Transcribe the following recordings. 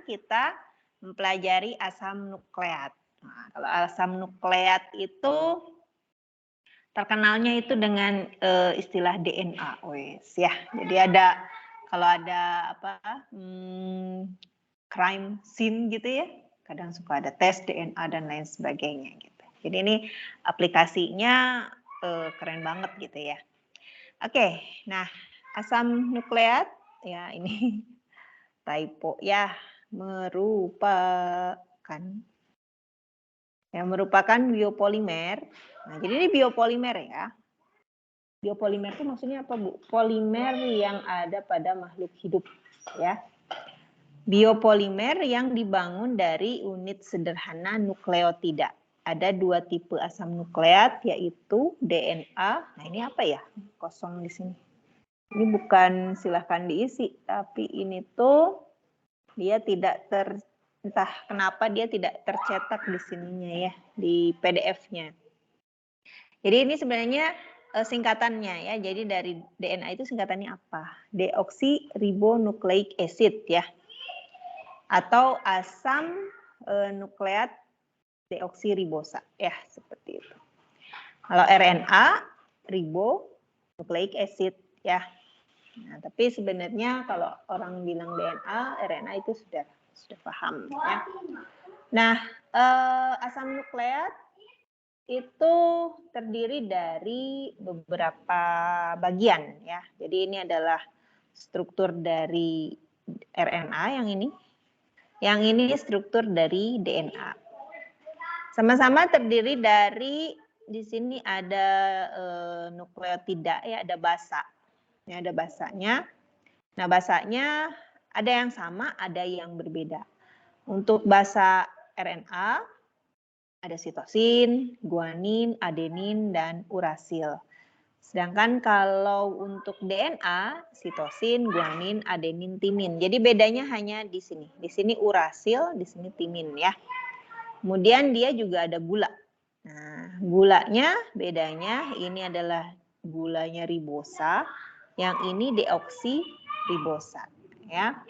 kita mempelajari asam nukleat. Nah, kalau asam nukleat itu terkenalnya itu dengan istilah DNA, wes ya. Jadi ada kalau ada apa crime scene gitu ya, kadang suka ada tes DNA dan lain sebagainya gitu. Jadi ini aplikasinya keren banget gitu ya. Oke, nah asam nukleat ya ini typo ya merupakan biopolimer. Nah, jadi ini biopolimer ya. Biopolimer itu maksudnya apa, Bu? Polimer yang ada pada makhluk hidup ya. Biopolimer yang dibangun dari unit sederhana nukleotida. Ada 2 tipe asam nukleat yaitu DNA. Nah, ini apa ya? Kosong di sini. Ini bukan silahkan diisi, tapi ini tuh dia tidak entah kenapa dia tidak tercetak di sininya ya, di PDF-nya. Jadi ini sebenarnya singkatannya ya. Jadi dari DNA itu singkatannya apa? Deoksiribonukleik acid ya. Atau asam nukleat deoksiribosa ya, seperti itu. Kalau RNA ribonukleik acid ya. Nah, tapi sebenarnya kalau orang bilang DNA, RNA itu sudah paham ya. Nah, asam nukleat itu terdiri dari beberapa bagian ya. Jadi ini adalah struktur dari RNA yang ini. Yang ini struktur dari DNA. Sama-sama terdiri dari di sini ada nukleotida ya, ada basa. Ya, ada basanya. Nah, basanya ada yang sama, ada yang berbeda. Untuk basa RNA ada sitosin, guanin, adenin, dan urasil. Sedangkan kalau untuk DNA, sitosin, guanin, adenin, timin. Jadi bedanya hanya di sini. Di sini urasil, di sini timin ya. Kemudian dia juga ada gula. Nah, gulanya bedanya ini adalah gulanya ribosa, yang ini deoksiribosa ya.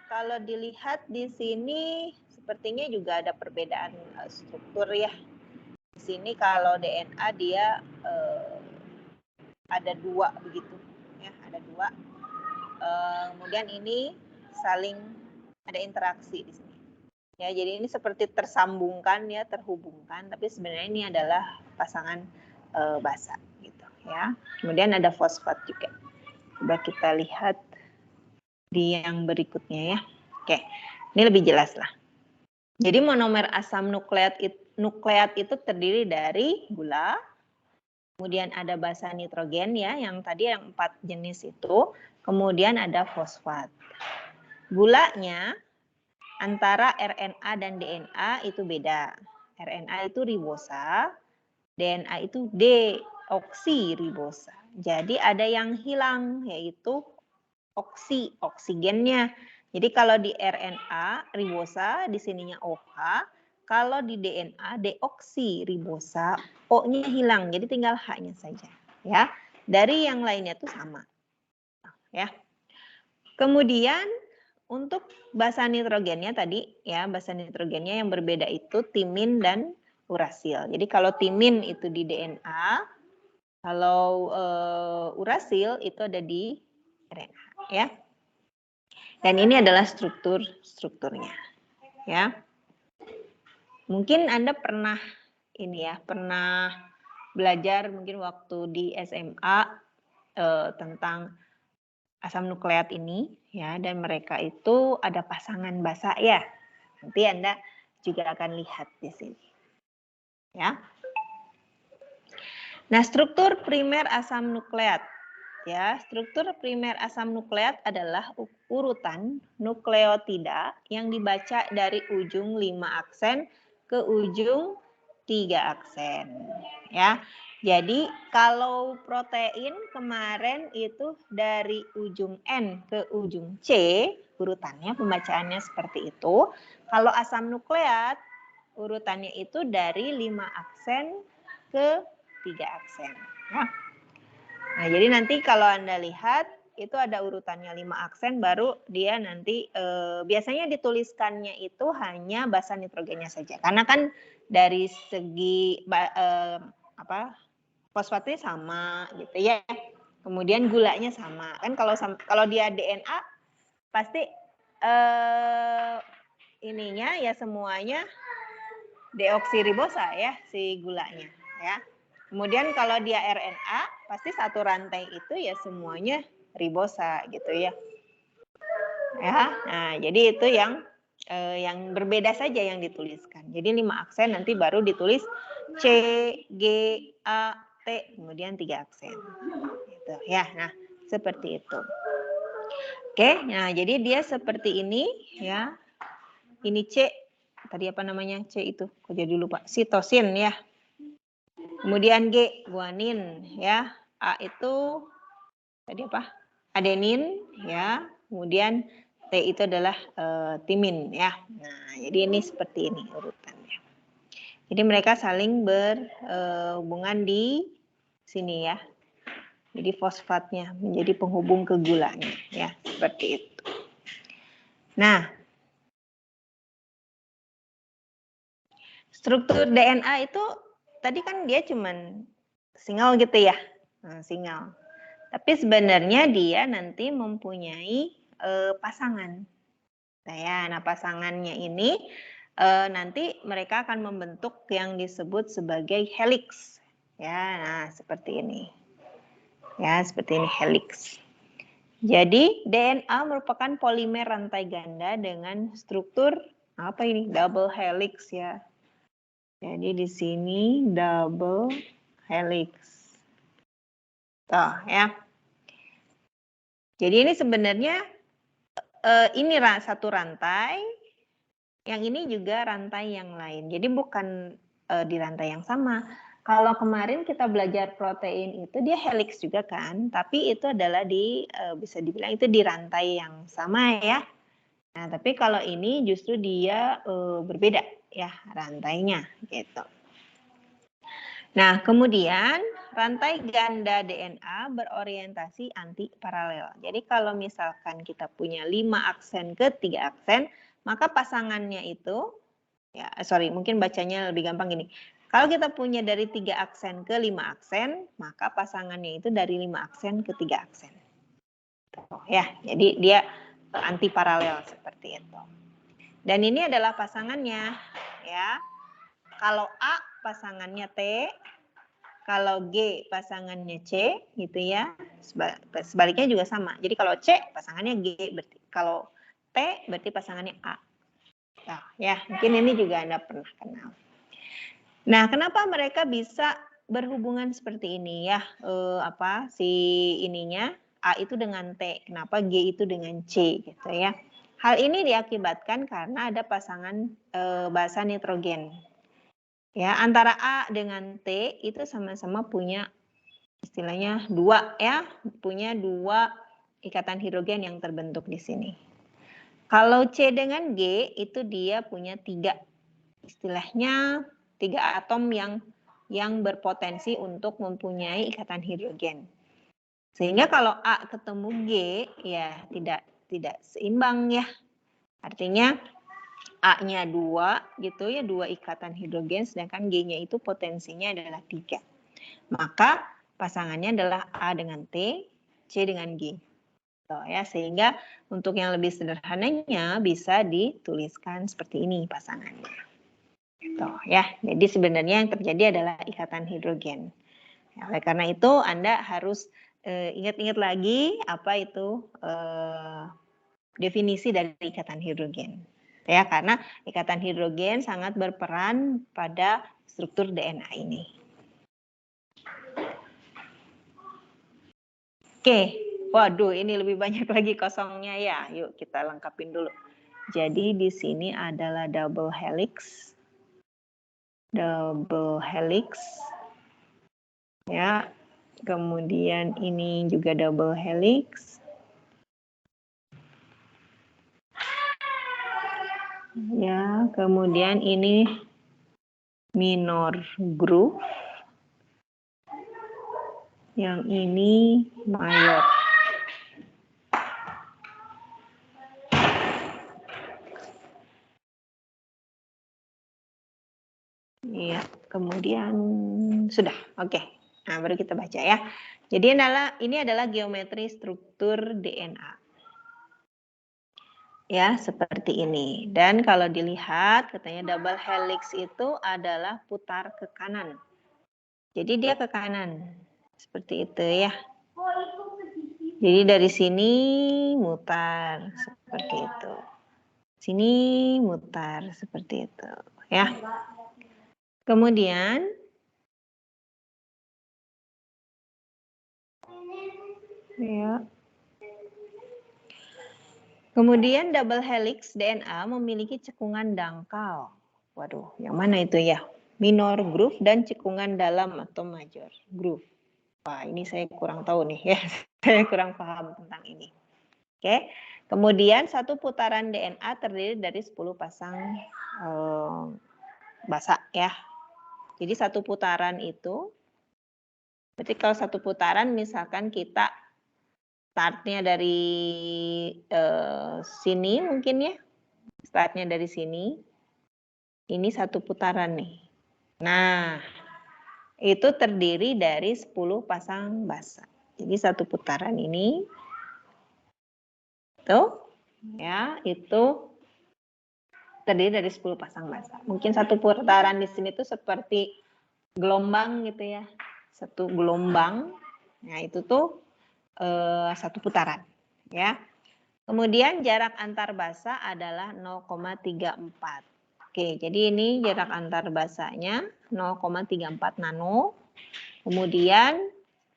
Kalau dilihat di sini sepertinya juga ada perbedaan struktur ya. Di sini kalau DNA dia ada 2 begitu ya, ada 2. Kemudian ini saling ada interaksi di sini. Ya, jadi ini seperti tersambungkan ya, terhubungkan, tapi sebenarnya ini adalah pasangan basa gitu ya. Kemudian ada fosfat juga. Coba kita lihat di yang berikutnya ya. Oke, ini lebih jelas lah. Jadi monomer asam nukleat itu terdiri dari gula, kemudian ada basa nitrogen ya, yang tadi yang 4 jenis itu, kemudian ada fosfat. Gulanya antara RNA dan DNA itu beda. RNA itu ribosa, DNA itu deoksiribosa. Jadi ada yang hilang yaitu oksigennya. Jadi kalau di RNA ribosa di sininya OH, kalau di DNA deoksiribosa O-nya hilang. Jadi tinggal H-nya saja ya. Dari yang lainnya itu sama. Ya. Kemudian untuk basa nitrogennya tadi ya, basa nitrogennya yang berbeda itu timin dan urasil. Jadi kalau timin itu di DNA, kalau urasil itu ada di RNA ya. Dan ini adalah strukturnya ya. Mungkin Anda pernah ini ya, pernah belajar mungkin waktu di SMA tentang asam nukleat ini ya, dan mereka itu ada pasangan basa ya. Nanti Anda juga akan lihat di sini. Ya. Nah, struktur primer asam nukleat. Ya, struktur primer asam nukleat adalah urutan nukleotida yang dibaca dari ujung 5 aksen ke ujung 3 aksen. Ya. Jadi kalau protein kemarin itu dari ujung N ke ujung C, urutannya pembacaannya seperti itu. Kalau asam nukleat urutannya itu dari 5 aksen ke 3 aksen. Ya. Nah, jadi nanti kalau Anda lihat itu ada urutannya 5 aksen, baru dia nanti biasanya dituliskannya itu hanya basa nitrogennya saja. Karena kan dari segi fosfatnya sama gitu ya. Kemudian gulanya sama. Kan kalau dia DNA pasti ininya ya semuanya deoksiribosa ya si gulanya ya. Kemudian kalau dia RNA pasti satu rantai itu ya semuanya ribosa gitu ya. Ya, nah jadi itu yang berbeda saja yang dituliskan. Jadi 5 aksen nanti baru ditulis C, G, A, T, kemudian 3 aksen. Gitu ya. Nah, seperti itu. Oke, nah jadi dia seperti ini ya. Ini C, tadi apa namanya C itu? Kok jadi lupa? Sitosin ya. Kemudian G, guanin ya. A itu tadi apa? Adenin ya. Kemudian T itu adalah timin ya. Nah, jadi ini seperti ini urutannya. Jadi mereka saling berhubungan di sini ya. Jadi fosfatnya menjadi penghubung ke gulanya ya, seperti itu. Nah, struktur DNA itu tadi kan dia cuman single gitu ya. Nah, single. Tapi sebenarnya dia nanti mempunyai pasangan. Nah, pasangannya ini nanti mereka akan membentuk yang disebut sebagai helix. Ya, nah seperti ini. Ya, seperti ini helix. Jadi DNA merupakan polimer rantai ganda dengan struktur apa ini? Double helix ya. Jadi di sini double helix. Tuh ya. Jadi ini sebenarnya ini satu rantai, yang ini juga rantai yang lain. Jadi bukan di rantai yang sama. Kalau kemarin kita belajar protein itu dia helix juga kan, tapi itu adalah bisa dibilang itu di rantai yang sama ya. Nah, tapi kalau ini justru dia berbeda ya rantainya gitu. Nah, kemudian rantai ganda DNA berorientasi anti paralel. Jadi kalau misalkan kita punya 5 aksen ke 3 aksen, maka pasangannya itu mungkin bacanya lebih gampang gini. Kalau kita punya dari 3 aksen ke 5 aksen, maka pasangannya itu dari 5 aksen ke 3 aksen. Ya, jadi dia anti paralel seperti itu. Dan ini adalah pasangannya ya. Kalau A pasangannya T, kalau G pasangannya C gitu ya. Sebaliknya juga sama. Jadi kalau C pasangannya G, berarti kalau T berarti pasangannya A. Nah, ya, mungkin ini juga Anda pernah kenal. Nah, kenapa mereka bisa berhubungan seperti ini ya? Si ininya A itu dengan T, kenapa G itu dengan C gitu ya? Hal ini diakibatkan karena ada pasangan basa nitrogen. Ya, antara A dengan T itu sama-sama punya istilahnya punya dua ikatan hidrogen yang terbentuk di sini. Kalau C dengan G itu dia punya 3 istilahnya 3 atom yang berpotensi untuk mempunyai ikatan hidrogen. Sehingga kalau A ketemu G ya tidak seimbang ya. Artinya A-nya 2 gitu ya, 2 ikatan hidrogen, sedangkan G-nya itu potensinya adalah 3. Maka pasangannya adalah A dengan T, C dengan G. Ya, sehingga untuk yang lebih sederhananya bisa dituliskan seperti ini pasangannya. Ya, jadi sebenarnya yang terjadi adalah ikatan hidrogen. Ya, oleh karena itu Anda harus ingat-ingat lagi apa itu definisi dari ikatan hidrogen. Ya, karena ikatan hidrogen sangat berperan pada struktur DNA ini. Oke, waduh ini lebih banyak lagi kosongnya ya. Yuk kita lengkapin dulu. Jadi di sini adalah double helix. Double helix. Ya. Kemudian ini juga double helix. Ya, kemudian ini minor groove. Yang ini mayor. Iya, kemudian sudah. Oke. Nah, baru kita baca ya. Jadi ini adalah geometri struktur DNA. Ya, seperti ini. Dan kalau dilihat, katanya double helix itu adalah putar ke kanan. Jadi dia ke kanan. Seperti itu ya. Jadi dari sini mutar seperti itu. Sini mutar seperti itu, ya. Kemudian ya. Kemudian double helix DNA memiliki cekungan dangkal. Waduh, yang mana itu ya? Minor groove dan cekungan dalam atau major groove. Wah, ini saya kurang tahu nih ya. Saya kurang paham tentang ini. Oke. Kemudian satu putaran DNA terdiri dari 10 pasang basa ya. Jadi satu putaran itu, berarti kalau satu putaran misalkan kita startnya dari sini mungkin ya. Startnya dari sini. Ini satu putaran nih. Nah, itu terdiri dari 10 pasang basa. Jadi satu putaran ini tuh ya, itu terdiri dari 10 pasang basa. Mungkin satu putaran di sini tuh seperti gelombang gitu ya. Satu gelombang. Nah, itu tuh satu putaran ya. Kemudian jarak antar basa adalah 0,34. Oke, jadi ini jarak antar basanya 0,34 nano. Kemudian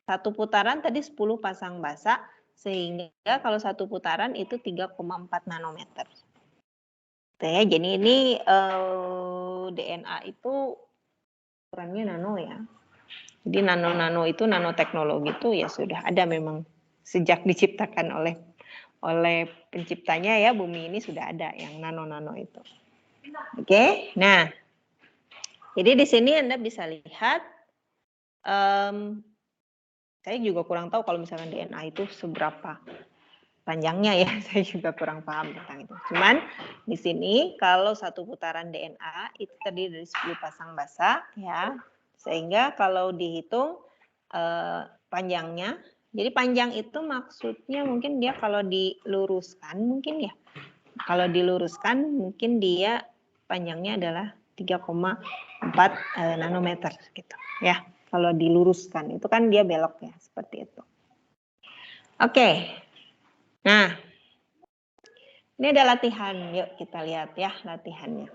satu putaran tadi 10 pasang basa, sehingga kalau satu putaran itu 3,4 nanometer. Oke, jadi ini DNA itu ukurannya nano ya. Jadi nano-nano itu, nanoteknologi itu ya sudah ada memang sejak diciptakan oleh penciptanya ya, bumi ini sudah ada yang nano-nano itu. Oke, nah jadi di sini Anda bisa lihat, saya juga kurang tahu kalau misalkan DNA itu seberapa panjangnya ya, saya juga kurang paham tentang itu. Cuman di sini kalau satu putaran DNA itu terdiri dari 10 pasang basa ya, sehingga kalau dihitung panjangnya, jadi panjang itu maksudnya mungkin dia kalau diluruskan mungkin ya, kalau diluruskan mungkin dia panjangnya adalah 3,4 nanometer gitu ya. Kalau diluruskan itu kan dia belok ya, seperti itu. Oke. Nah, ini ada latihan. Yuk kita lihat ya latihannya.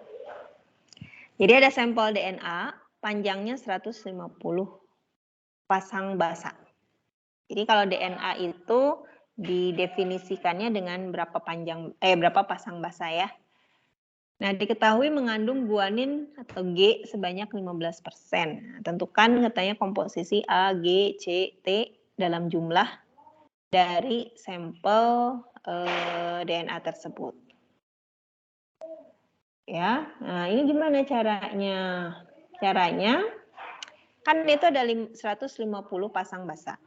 Jadi ada sampel DNA panjangnya 150 pasang basa. Jadi kalau DNA itu didefinisikannya dengan berapa pasang basa ya. Nah, diketahui mengandung guanin atau G sebanyak 15%. Nah, tentukan katanya komposisi A, G, C, T dalam jumlah dari sampel DNA tersebut. Ya, nah ini gimana caranya? Caranya kan itu ada 150 pasang basa.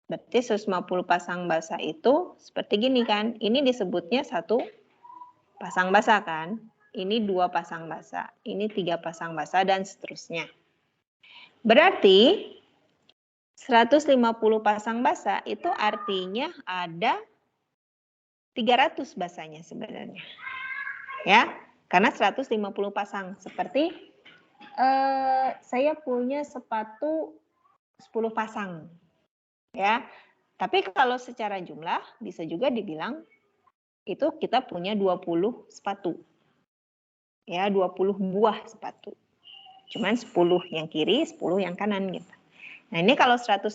Berarti 150 pasang basa itu seperti gini kan? Ini disebutnya satu pasang basa kan? Ini 2 pasang basa, ini 3 pasang basa dan seterusnya. Berarti 150 pasang basa itu artinya ada 300 basanya sebenarnya. Ya, karena 150 pasang. Seperti saya punya sepatu 10 pasang. Ya. Tapi kalau secara jumlah bisa juga dibilang itu kita punya 20 sepatu. Ya, 20 buah sepatu. Cuman 10 yang kiri, 10 yang kanan gitu. Nah, ini kalau 150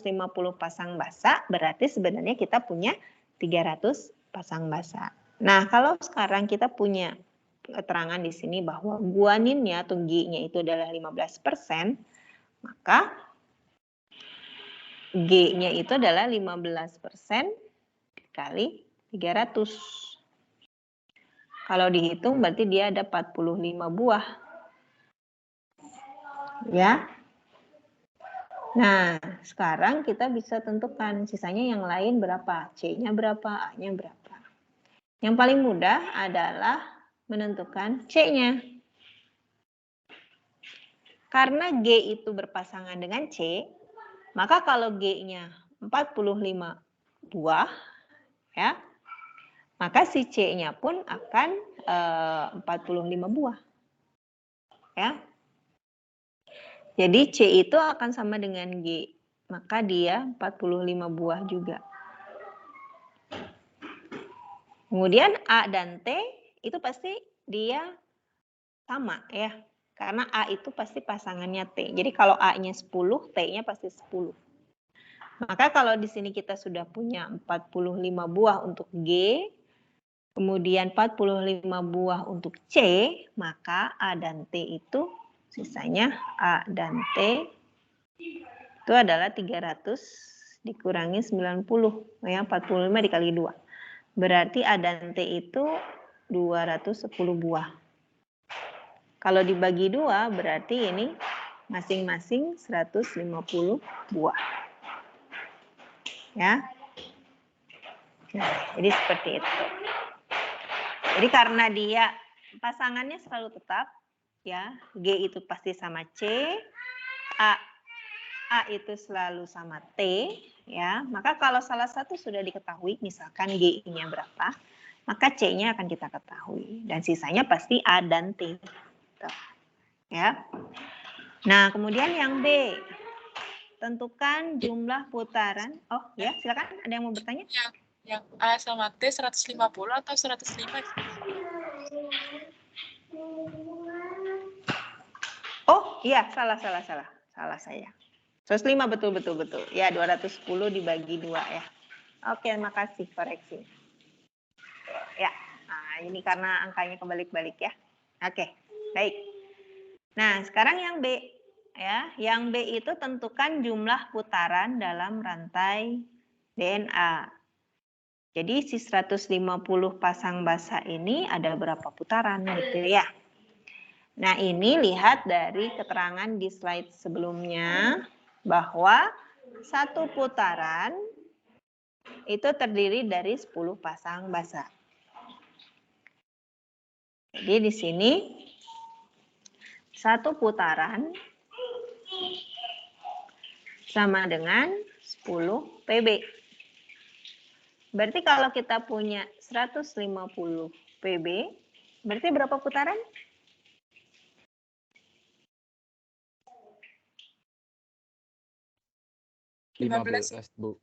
pasang basa berarti sebenarnya kita punya 300 pasang basa. Nah, kalau sekarang kita punya keterangan di sini bahwa guaninnya atau G-nya itu adalah 15%, maka G-nya itu adalah 15% kali 300. Kalau dihitung berarti dia ada 45 buah. Ya. Nah, sekarang kita bisa tentukan sisanya yang lain berapa. C-nya berapa, A-nya berapa. Yang paling mudah adalah menentukan C-nya. karena G itu berpasangan dengan C, maka kalau G-nya 45 buah, ya, maka si C-nya pun akan 45 buah. Ya. Jadi C itu akan sama dengan G, maka dia 45 buah juga. Kemudian A dan T itu pasti dia sama ya. Karena A itu pasti pasangannya T. Jadi kalau A-nya 10, T-nya pasti 10. Maka kalau di sini kita sudah punya 45 buah untuk G, kemudian 45 buah untuk C, maka A dan T itu sisanya A dan T itu adalah 300 dikurangi 90. Ya, 45 dikali 2. Berarti A dan T itu 210 buah. Kalau dibagi 2 berarti ini masing-masing 150 buah. Ya. Nah, jadi seperti itu. Jadi karena dia pasangannya selalu tetap, ya, G itu pasti sama C, A itu selalu sama T, ya. Maka kalau salah satu sudah diketahui, misalkan G-nya berapa, maka C-nya akan kita ketahui dan sisanya pasti A dan T. Ya. Nah, kemudian yang B. Tentukan jumlah putaran. Oh, ya, silakan. Ada yang mau bertanya? Yang A sama T 150 atau 105? Oh, iya, salah saya. 105 betul. Ya, 210 dibagi 2 ya. Oke, makasih koreksi. Ya, nah ini karena angkanya kebalik-balik ya. Oke, baik. Nah, sekarang yang B ya. Yang B itu tentukan jumlah putaran dalam rantai DNA. Jadi si 150 pasang basa ini ada berapa putaran gitu ya. Nah, ini lihat dari keterangan di slide sebelumnya bahwa satu putaran itu terdiri dari 10 pasang basa. Jadi di sini satu putaran sama dengan 10 PB. Berarti kalau kita punya 150 PB, berarti berapa putaran? Lima belas, Bu.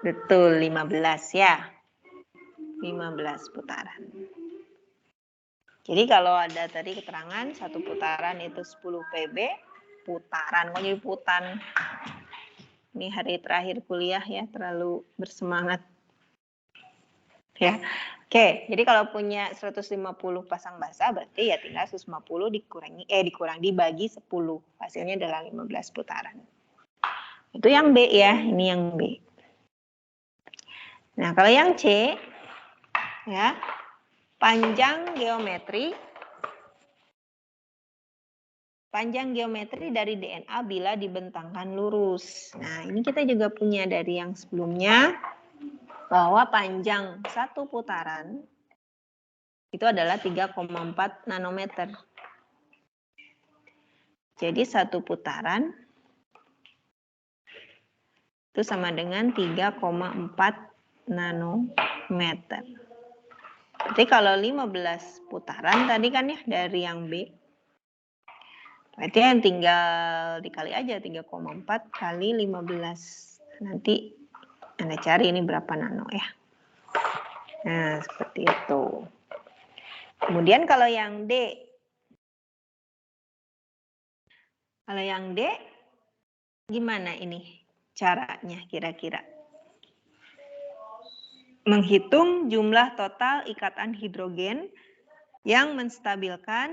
Betul, 15 ya. 15 putaran. Jadi kalau ada tadi keterangan satu putaran itu 10 PB, putaran, kok jadi putan. Ini hari terakhir kuliah ya, terlalu bersemangat. Ya. Oke, jadi kalau punya 150 pasang basa berarti ya tinggal 150 dibagi 10. Hasilnya adalah 15 putaran. Itu yang B ya, ini yang B. Nah, kalau yang C ya, panjang geometri dari DNA bila dibentangkan lurus. Nah, ini kita juga punya dari yang sebelumnya bahwa panjang satu putaran itu adalah 3,4 nanometer. Jadi satu putaran itu sama dengan 3,4 nanometer. Berarti kalau 15 putaran tadi kan ya dari yang B. Berarti yang tinggal dikali aja 3,4 kali 15. Nanti Anda cari ini berapa nano ya. Nah, seperti itu. Kemudian kalau yang D. Kalau yang D gimana ini caranya kira-kira? Menghitung jumlah total ikatan hidrogen yang menstabilkan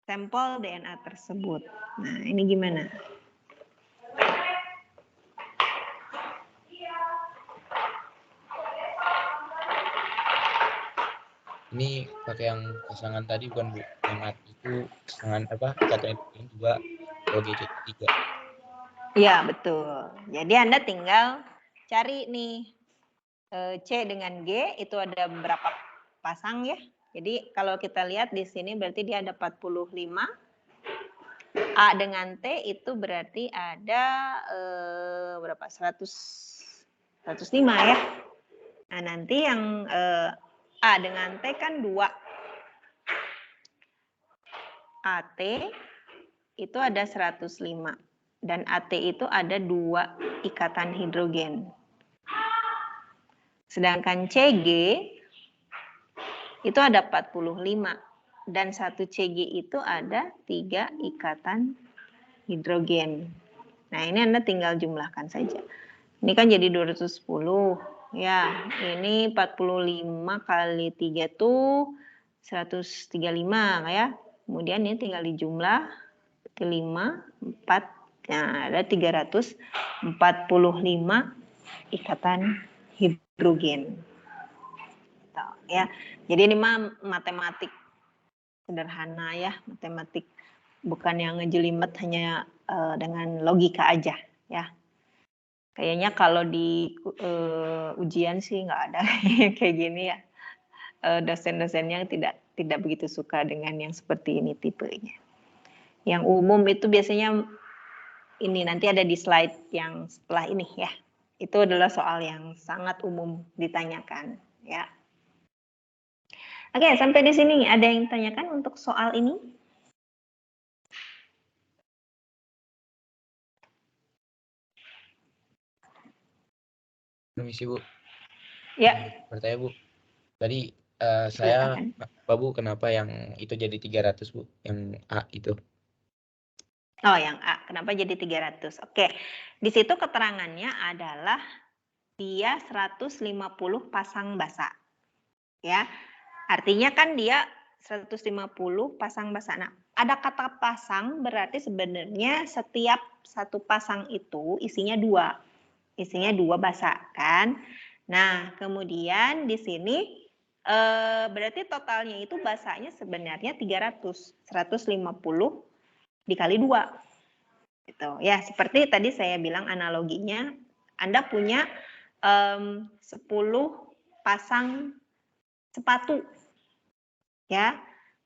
sampel DNA tersebut. Nah, ini gimana? Ini pakai yang pasangan tadi bukan Bu? Yang itu pasangan apa? Ikatan hidrogen 2, OGC 3. Ya, betul. Jadi Anda tinggal cari nih C dengan G itu ada berapa pasang ya. Jadi kalau kita lihat di sini berarti dia ada 45. A dengan T itu berarti ada berapa? 105 ya. Nah, nanti yang A dengan T kan 2. AT itu ada 105 dan AT itu ada 2 ikatan hidrogen. Sedangkan CG itu ada 45 dan 1 CG itu ada 3 ikatan hidrogen. Nah, ini Anda tinggal jumlahkan saja. Ini kan jadi 210. Ya, ini 45 kali 3 itu 135 ya. Kemudian ini tinggal dijumlah ke 5, 4. Nah, ada 345 ikatan hidrogen. Ya. Jadi ini mah matematik sederhana ya, matematik bukan yang ngejelimet, hanya dengan logika aja ya. Kayaknya kalau di ujian sih nggak ada kayak gini ya. Dosen-dosennya tidak begitu suka dengan yang seperti ini tipenya. Yang umum itu biasanya ini nanti ada di slide yang setelah ini ya. Itu adalah soal yang sangat umum ditanyakan ya. Oke, sampai di sini ada yang tanyakan untuk soal ini? Permisi Bu. Ya. Bertanya Bu. Tadi saya Silakan. Pak Bu, kenapa yang itu jadi 300 Bu? Yang A itu. Oh, yang A. Kenapa jadi 300? Oke. Di situ keterangannya adalah dia 150 pasang basa. Ya. Artinya kan dia 150 pasang basa. Nah, ada kata pasang berarti sebenarnya setiap satu pasang itu isinya 2. Isinya 2 basa kan. Nah, kemudian di sini berarti totalnya itu basanya sebenarnya 300. 150 dikali 2. Gitu. Ya, seperti tadi saya bilang analoginya, Anda punya 10 pasang sepatu. Ya.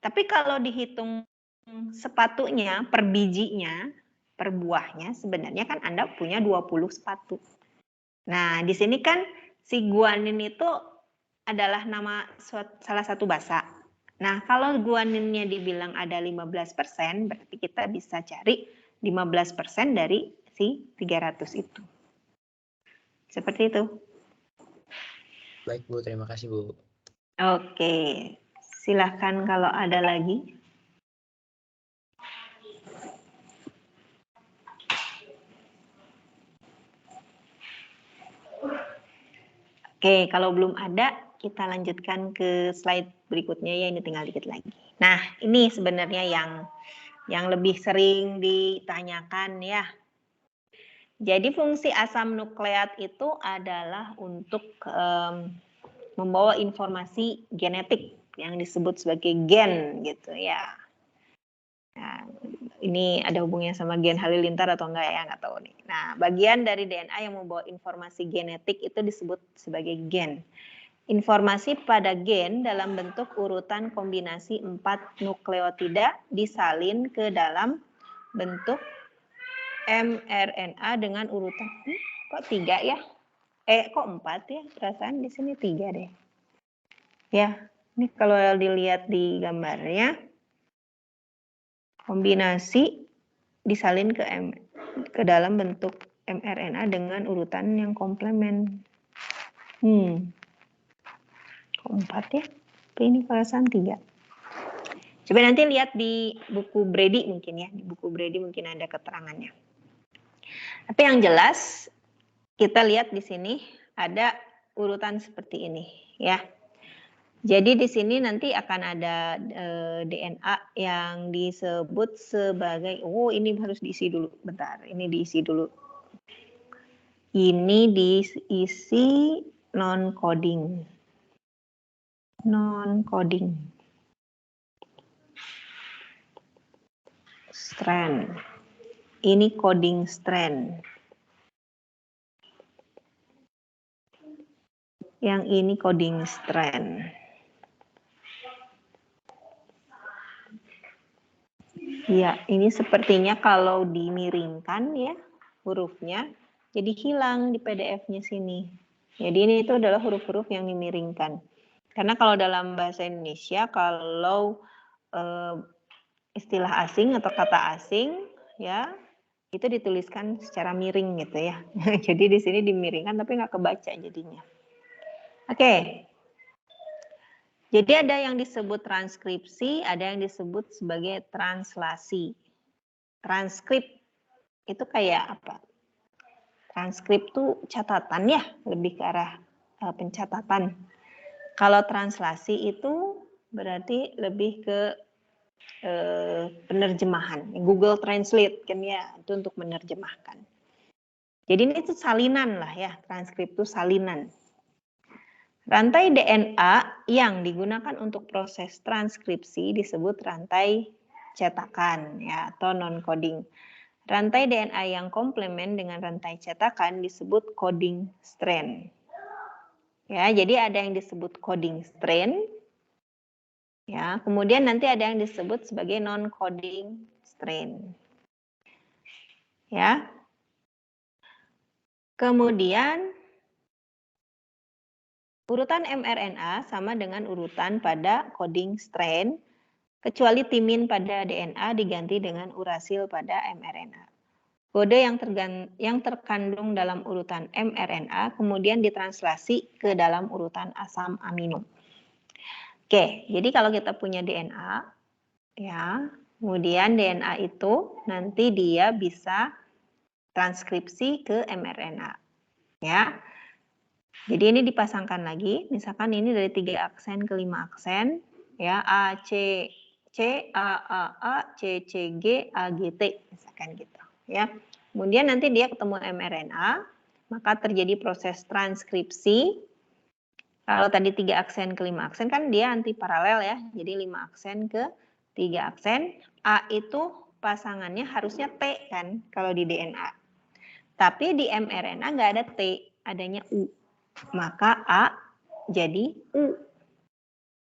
Tapi kalau dihitung sepatunya per bijinya, per buahnya, sebenarnya kan Anda punya 20 sepatu. Nah, di sini kan si guanin itu adalah nama salah satu basa. Nah, kalau guaninnya dibilang ada 15%, berarti kita bisa cari 15% dari si 300 itu. Seperti itu. Baik Bu, terima kasih Bu. Oke, silahkan kalau ada lagi. Oke, kalau belum ada, kita lanjutkan ke slide berikutnya ya, ini tinggal dikit lagi. Nah, ini sebenarnya yang lebih sering ditanyakan ya. Jadi fungsi asam nukleat itu adalah untuk membawa informasi genetik yang disebut sebagai gen gitu ya. Nah, ini ada hubungannya sama gen halilintar atau enggak ya, nggak tahu nih. Nah, bagian dari DNA yang membawa informasi genetik itu disebut sebagai gen. Informasi pada gen dalam bentuk urutan kombinasi 4 nukleotida disalin ke dalam bentuk mRNA dengan urutan kok 3 ya? Kok 4 ya? Perasaan di sini 3 deh. Ya, ini kalau dilihat di gambarnya kombinasi disalin ke dalam bentuk mRNA dengan urutan yang komplement. Kok 4 ya? Tapi ini perasaan 3. Coba nanti lihat di buku Brady mungkin ya. Di buku Brady mungkin ada keterangannya. Tapi yang jelas kita lihat di sini ada urutan seperti ini ya. Jadi di sini nanti akan ada DNA yang disebut sebagai, ini harus diisi dulu, bentar, ini diisi dulu. Ini diisi non-coding. Non-coding. Strand. Ini coding strand. Yang ini coding strand. Ya, ini sepertinya kalau dimiringkan ya hurufnya, jadi hilang di PDF-nya sini. Jadi ini itu adalah huruf-huruf yang dimiringkan. Karena kalau dalam bahasa Indonesia, kalau istilah asing atau kata asing, ya itu dituliskan secara miring gitu ya. Jadi di sini dimiringkan tapi nggak kebaca jadinya. Oke. Jadi ada yang disebut transkripsi, ada yang disebut sebagai translasi. Transkrip itu kayak apa? Transkrip itu catatan ya, lebih ke arah pencatatan. Kalau translasi itu berarti lebih ke penerjemahan. Google Translate kan ya, itu untuk menerjemahkan. Jadi ini itu salinan lah ya, transkrip itu salinan. Rantai DNA yang digunakan untuk proses transkripsi disebut rantai cetakan ya atau non-coding. Rantai DNA yang komplement dengan rantai cetakan disebut coding strand. Ya, jadi ada yang disebut coding strand. Ya, kemudian nanti ada yang disebut sebagai non-coding strand. Ya. Kemudian urutan mRNA sama dengan urutan pada coding strand, kecuali timin pada DNA diganti dengan urasil pada mRNA. Kode yang terkandung dalam urutan mRNA kemudian ditranslasi ke dalam urutan asam amino. Oke, jadi kalau kita punya DNA, ya, kemudian DNA itu nanti dia bisa transkripsi ke mRNA, ya. Jadi ini dipasangkan lagi, misalkan ini dari 3 aksen ke 5 aksen, ya, A, C, C, A, C, C, G, A, G, T, misalkan gitu, ya. Kemudian nanti dia ketemu mRNA, maka terjadi proses transkripsi. Kalau tadi 3 aksen ke 5 aksen kan dia anti paralel ya, jadi 5 aksen ke 3 aksen. A itu pasangannya harusnya T kan kalau di DNA. Tapi di mRNA nggak ada T, adanya U. Maka A jadi U,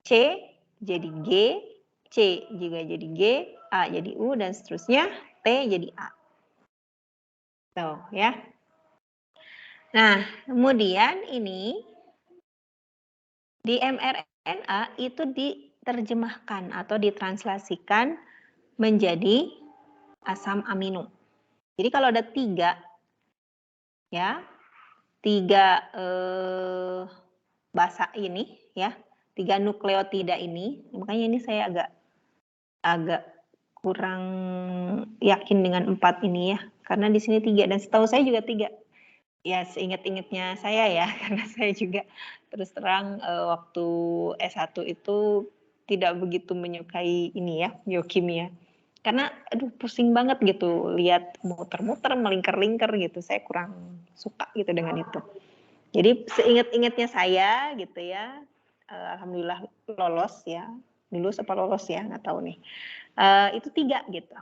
C jadi G, C juga jadi G, A jadi U, dan seterusnya, T jadi A. Tuh ya. Nah, kemudian ini di mRNA itu diterjemahkan atau ditranslasikan menjadi asam amino. Jadi kalau ada 3, ya, 3 basa ini, ya, 3 nukleotida ini, makanya ini saya agak kurang yakin dengan 4 ini ya, karena di sini 3 dan setahu saya juga 3. Ya seingat-ingatnya saya ya, karena saya juga terus terang waktu S1 itu tidak begitu menyukai ini ya, biokimia. Karena aduh pusing banget gitu, lihat muter-muter, melingkar-lingkar gitu, saya kurang suka gitu dengan itu. Jadi seingat-ingatnya saya gitu ya, alhamdulillah lolos ya, lulus apa lolos ya, nggak tahu nih. Itu 3 gitu.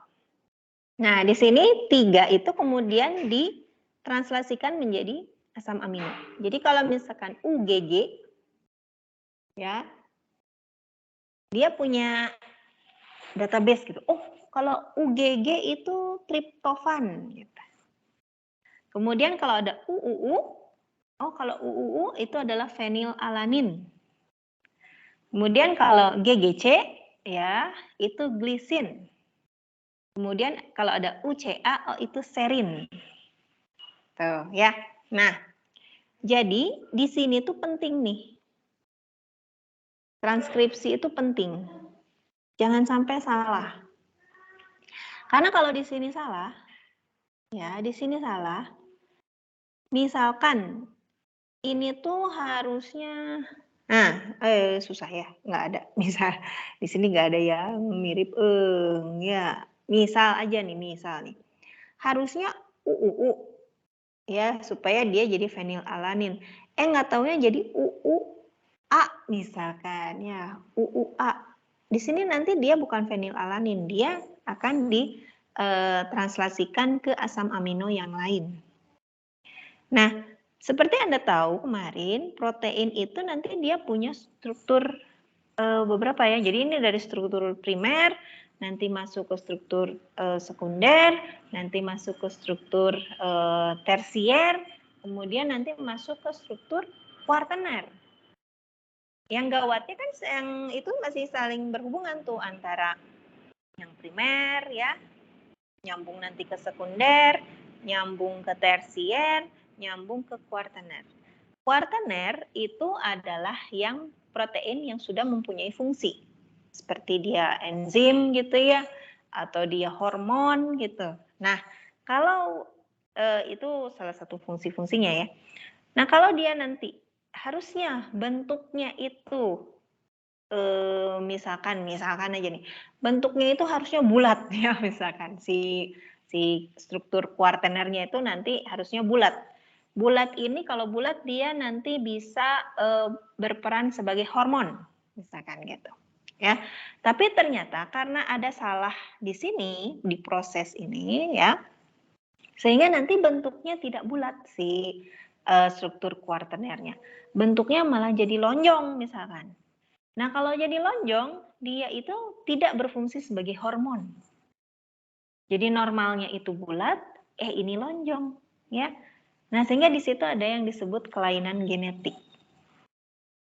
Nah di sini 3 itu kemudian ditranslasikan menjadi asam amino. Jadi kalau misalkan UGG, ya, dia punya database gitu. Oh, kalau UGG itu triptofan. Gitu. Kemudian kalau ada UUU, oh kalau UUU itu adalah fenilalanin. Kemudian kalau GGC, ya, itu glisin. Kemudian kalau ada UCA, oh itu serin. Tuh, ya. Nah, jadi di sini tuh penting nih. Transkripsi itu penting. Jangan sampai salah. Karena kalau di sini salah, ya, di sini salah. Misalkan ini tuh harusnya susah ya, nggak ada. Misal di sini nggak ada yang mirip ya. Misal aja nih, misal nih. Harusnya UUU ya supaya dia jadi fenilalanin. Nggak taunya jadi UUA misalkan ya, UUA. Di sini nanti dia bukan fenilalanin, dia akan ditranslasikan ke asam amino yang lain. Nah, seperti Anda tahu kemarin, protein itu nanti dia punya struktur beberapa ya. Jadi ini dari struktur primer, nanti masuk ke struktur sekunder, nanti masuk ke struktur tersier, kemudian nanti masuk ke struktur kuartener. Yang gawatnya kan yang itu masih saling berhubungan tuh antara yang primer ya, nyambung nanti ke sekunder, nyambung ke tersier, nyambung ke kuartener. Kuartener itu adalah yang protein yang sudah mempunyai fungsi. Seperti dia enzim gitu ya, atau dia hormon gitu. Nah, kalau itu salah satu fungsi-fungsinya ya. Nah, kalau dia nanti harusnya bentuknya itu misalkan aja nih, bentuknya itu harusnya bulat ya, misalkan si struktur kuartenernya itu nanti harusnya bulat. Bulat ini kalau bulat dia nanti bisa berperan sebagai hormon, misalkan gitu. Ya. Tapi ternyata karena ada salah di sini di proses ini ya, sehingga nanti bentuknya tidak bulat si struktur kuartenernya. Bentuknya malah jadi lonjong misalkan. Nah, kalau jadi lonjong, dia itu tidak berfungsi sebagai hormon. Jadi normalnya itu bulat, ini lonjong, ya. Nah, sehingga di situ ada yang disebut kelainan genetik.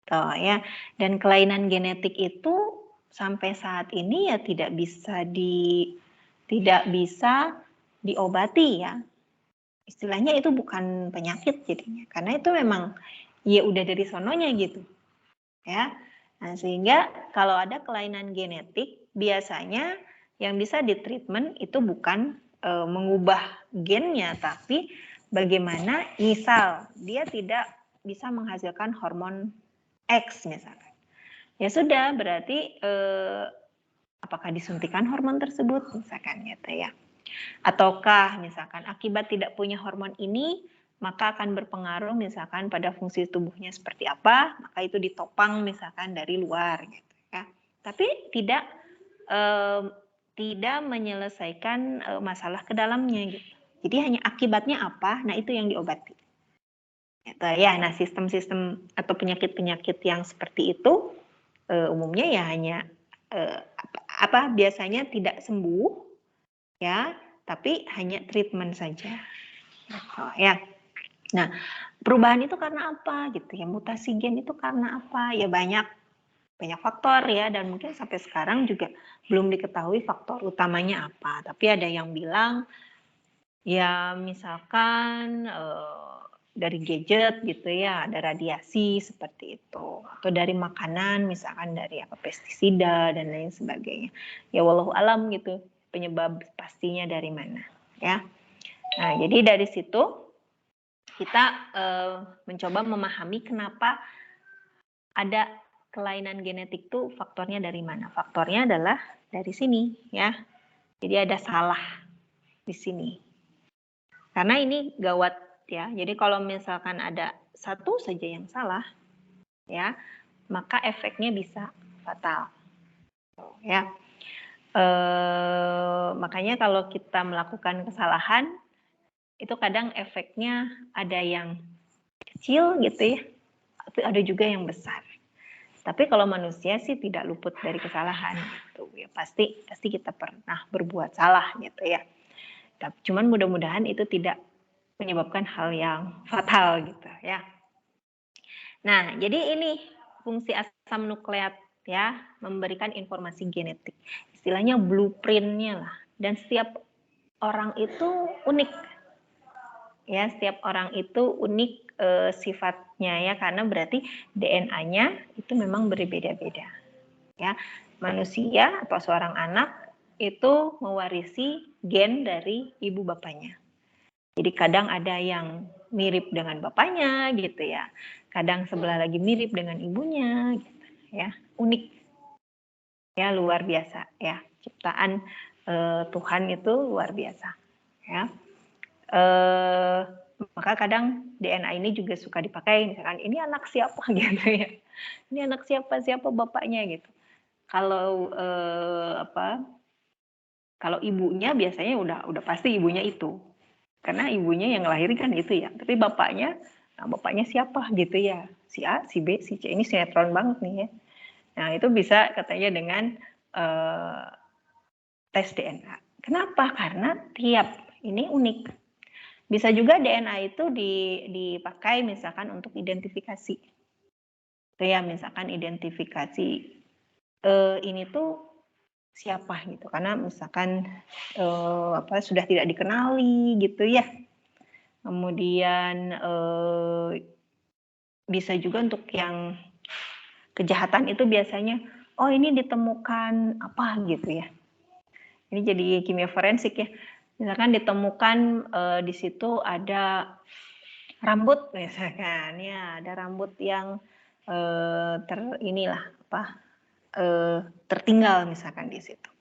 Tuh, ya. Dan kelainan genetik itu sampai saat ini ya tidak bisa diobati ya. Istilahnya itu bukan penyakit jadinya, karena itu memang ya udah dari sononya gitu. Ya. Nah, sehingga kalau ada kelainan genetik biasanya yang bisa ditreatment itu bukan mengubah gennya, tapi bagaimana misal dia tidak bisa menghasilkan hormon X misalkan. Ya sudah, berarti apakah disuntikan hormon tersebut misalkan gitu ya. Ataukah misalkan akibat tidak punya hormon ini maka akan berpengaruh misalkan pada fungsi tubuhnya seperti apa, maka itu ditopang misalkan dari luar gitu ya. Tapi tidak menyelesaikan masalah ke dalamnya gitu. Jadi hanya akibatnya apa, nah itu yang diobati. Gitu, ya, nah sistem-sistem atau penyakit-penyakit yang seperti itu umumnya ya hanya biasanya tidak sembuh ya, tapi hanya treatment saja. Gitu, ya. Nah, perubahan itu karena apa gitu ya? Mutasi gen itu karena apa? Ya banyak faktor ya, dan mungkin sampai sekarang juga belum diketahui faktor utamanya apa. Tapi ada yang bilang ya misalkan dari gadget gitu ya, ada radiasi seperti itu, atau dari makanan misalkan dari pestisida dan lain sebagainya. Ya wallahu alam gitu penyebab pastinya dari mana ya. Nah, jadi dari situ kita mencoba memahami kenapa ada kelainan genetik itu faktornya dari mana. Faktornya adalah dari sini ya. Jadi ada salah di sini. Karena ini gawat ya. Jadi kalau misalkan ada satu saja yang salah ya, maka efeknya bisa fatal. Ya. Makanya kalau kita melakukan kesalahan itu kadang efeknya ada yang kecil gitu ya, tapi ada juga yang besar. Tapi kalau manusia sih tidak luput dari kesalahan gitu ya, pasti kita pernah berbuat salah gitu ya. Cuman mudah-mudahan itu tidak menyebabkan hal yang fatal gitu ya. Nah, jadi ini fungsi asam nukleat ya, memberikan informasi genetik. Istilahnya blueprint-nya lah. Dan setiap orang itu unik. Ya, setiap orang itu unik sifatnya ya, karena berarti DNA-nya itu memang berbeda-beda. Ya, manusia atau seorang anak itu mewarisi gen dari ibu bapaknya. Jadi kadang ada yang mirip dengan bapaknya gitu ya, kadang sebelah lagi mirip dengan ibunya, gitu, ya unik, ya luar biasa ya, ciptaan Tuhan itu luar biasa ya. Maka kadang DNA ini juga suka dipakai, misalkan ini anak siapa gitu ya, ini anak siapa bapaknya gitu. Kalau kalau ibunya biasanya udah pasti ibunya itu, karena ibunya yang melahirkan itu ya. Tapi bapaknya, nah bapaknya siapa gitu ya, si A, si B, si C, ini sinetron banget nih ya. Nah itu bisa katanya dengan tes DNA. Kenapa? Karena tiap ini unik. Bisa juga DNA itu dipakai misalkan untuk identifikasi. Itu ya, misalkan identifikasi ini tuh siapa gitu. Karena misalkan sudah tidak dikenali gitu ya. Kemudian bisa juga untuk yang kejahatan itu biasanya, oh ini ditemukan apa gitu ya. Ini jadi kimia forensik ya. Misalkan ditemukan di situ ada rambut misalkan, ya ada rambut yang tertinggal misalkan di situ.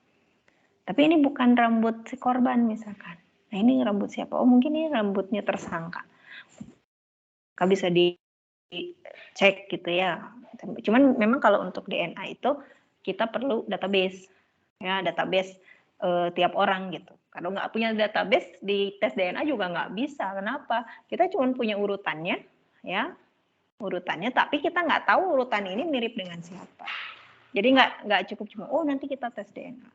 Tapi ini bukan rambut si korban misalkan. Nah ini rambut siapa? Oh mungkin ini rambutnya tersangka. Maka bisa dicek gitu ya. Cuman memang kalau untuk DNA itu kita perlu database, ya database tiap orang gitu. Kalau nggak punya database di tes DNA juga nggak bisa. Kenapa? Kita cuma punya urutannya, ya urutannya. Tapi kita nggak tahu urutan ini mirip dengan siapa. Jadi nggak cukup cuma nanti kita tes DNA.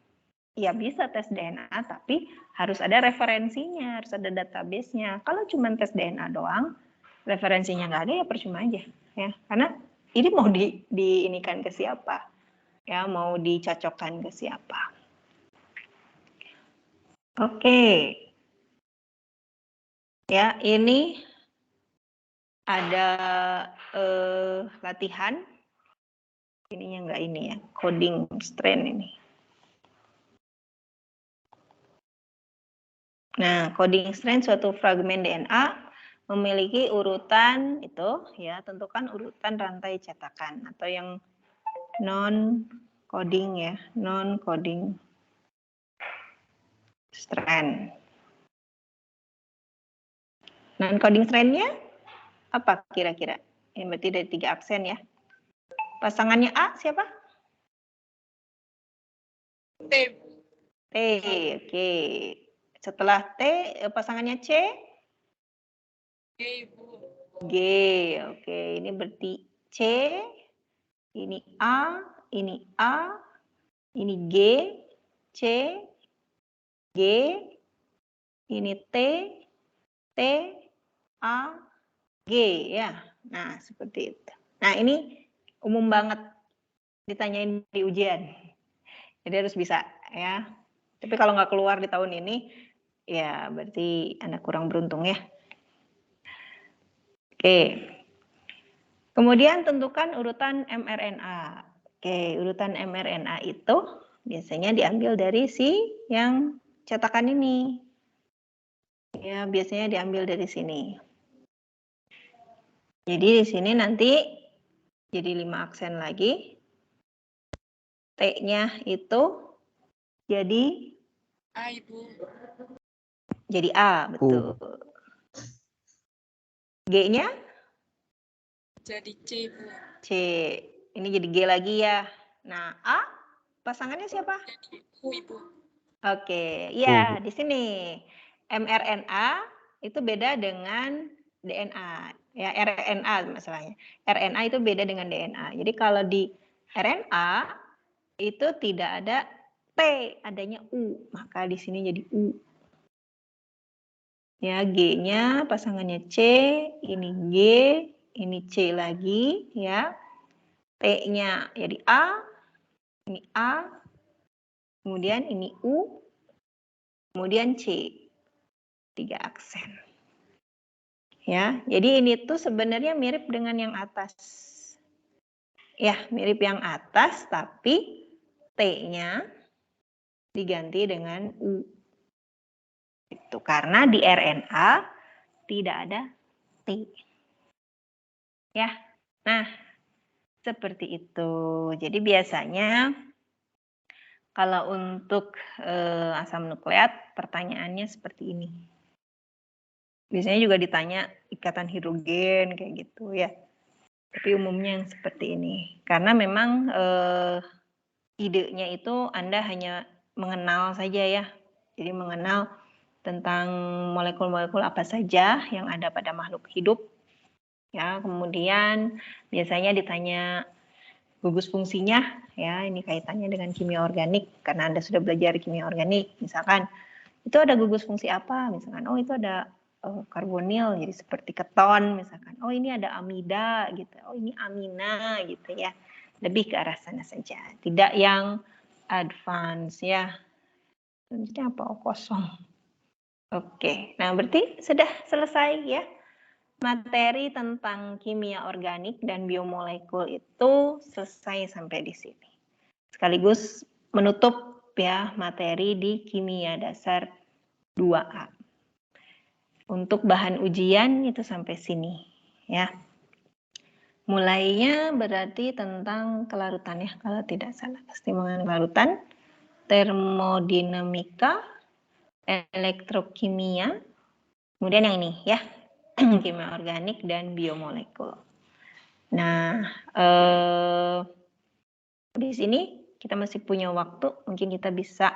Ya bisa tes DNA, tapi harus ada referensinya, harus ada database-nya. Kalau cuma tes DNA doang, referensinya nggak ada ya percuma aja, ya. Karena ini mau diinikan ke siapa, ya mau dicocokkan ke siapa. Oke, ya ini ada latihan. Ininya nggak ini ya, coding strand ini. Nah, coding strand suatu fragmen DNA memiliki urutan itu ya, tentukan urutan rantai cetakan atau yang non coding ya, non coding strand. Non coding strandnya apa kira-kira? Ini berarti dari 3 aksen ya. Pasangannya A siapa? T. T, oke. Setelah T pasangannya C? G, Bu. G, oke. Ini berarti C, ini A, ini A, ini G, C, G, ini T, T, A, G ya. Nah, seperti itu. Nah, ini umum banget ditanyain di ujian. Jadi harus bisa ya. Tapi kalau nggak keluar di tahun ini, ya berarti Anda kurang beruntung ya. Oke. Kemudian tentukan urutan mRNA. Oke, urutan mRNA itu biasanya diambil dari si yang cetakan ini. Ya, biasanya diambil dari sini. Jadi di sini nanti jadi 5 aksen lagi. T-nya itu jadi A, Ibu. jadi A, betul. G-nya Jadi C, Bu. C. Ini jadi G lagi ya. Nah, A pasangannya siapa? Jadi U, Ibu. Oke, ya di sini mRNA itu beda dengan DNA. Ya, RNA masalahnya. RNA itu beda dengan DNA. Jadi kalau di RNA itu tidak ada T, adanya U. Maka di sini jadi U. Ya, G-nya pasangannya C, ini G, ini C lagi, ya. T-nya jadi A, ini A, kemudian ini U, kemudian C. 3 aksen. Ya, jadi ini tuh sebenarnya mirip dengan yang atas. Ya, mirip yang atas, tapi T-nya diganti dengan U. Itu karena di RNA tidak ada T. Ya, nah seperti itu. Jadi biasanya kalau untuk asam nukleat pertanyaannya seperti ini. Biasanya juga ditanya ikatan hidrogen kayak gitu ya. Tapi umumnya yang seperti ini. Karena memang idenya itu Anda hanya mengenal saja ya. Jadi mengenal tentang molekul-molekul apa saja yang ada pada makhluk hidup. Ya, kemudian biasanya ditanya gugus fungsinya, ya ini kaitannya dengan kimia organik, karena Anda sudah belajar kimia organik, misalkan itu ada gugus fungsi apa, misalkan, oh itu ada karbonil, jadi seperti keton, misalkan, oh ini ada amida, gitu, oh ini amina, gitu ya, lebih ke arah sana saja, tidak yang advance ya, selanjutnya apa, oh kosong. Oke, nah berarti sudah selesai ya. Materi tentang kimia organik dan biomolekul itu selesai sampai di sini. Sekaligus menutup ya materi di kimia dasar 2A. Untuk bahan ujian itu sampai sini ya. Mulainya berarti tentang kelarutan ya, kalau tidak salah. Pasti mengenai kelarutan, termodinamika, elektrokimia, kemudian yang ini ya. Kimia organik dan biomolekul. Nah, di sini kita masih punya waktu, mungkin kita bisa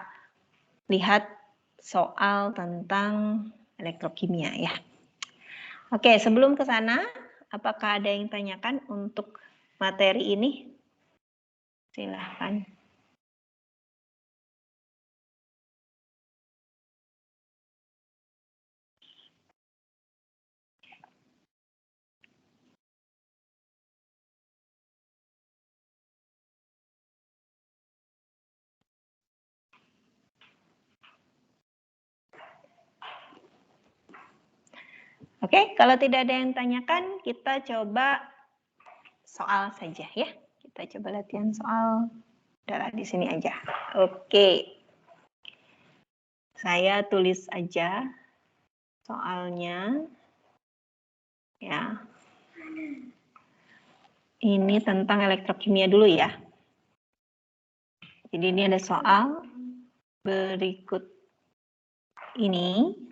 lihat soal tentang elektrokimia ya. Oke, sebelum ke sana, apakah ada yang tanyakan untuk materi ini? Silahkan. Oke, kalau tidak ada yang tanyakan, kita coba soal saja ya. Kita coba latihan soal. Udah di sini aja. Oke. Saya tulis aja soalnya. Ya. Ini tentang elektrokimia dulu ya. Jadi ini ada soal berikut ini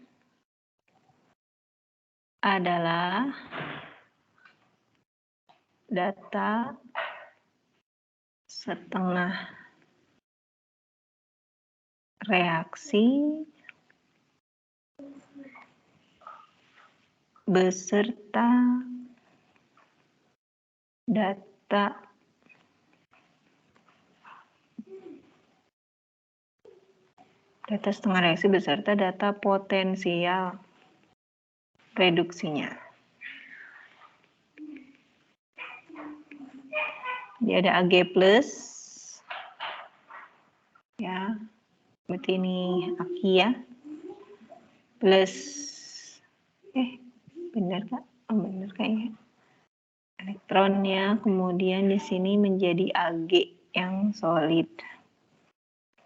adalah data setengah reaksi beserta data setengah reaksi beserta data potensial reduksinya. Jadi ada Ag+, ya, berarti ini Aki ya, plus, benar Kak? Oh benar kayaknya. Elektronnya kemudian di sini menjadi Ag yang solid.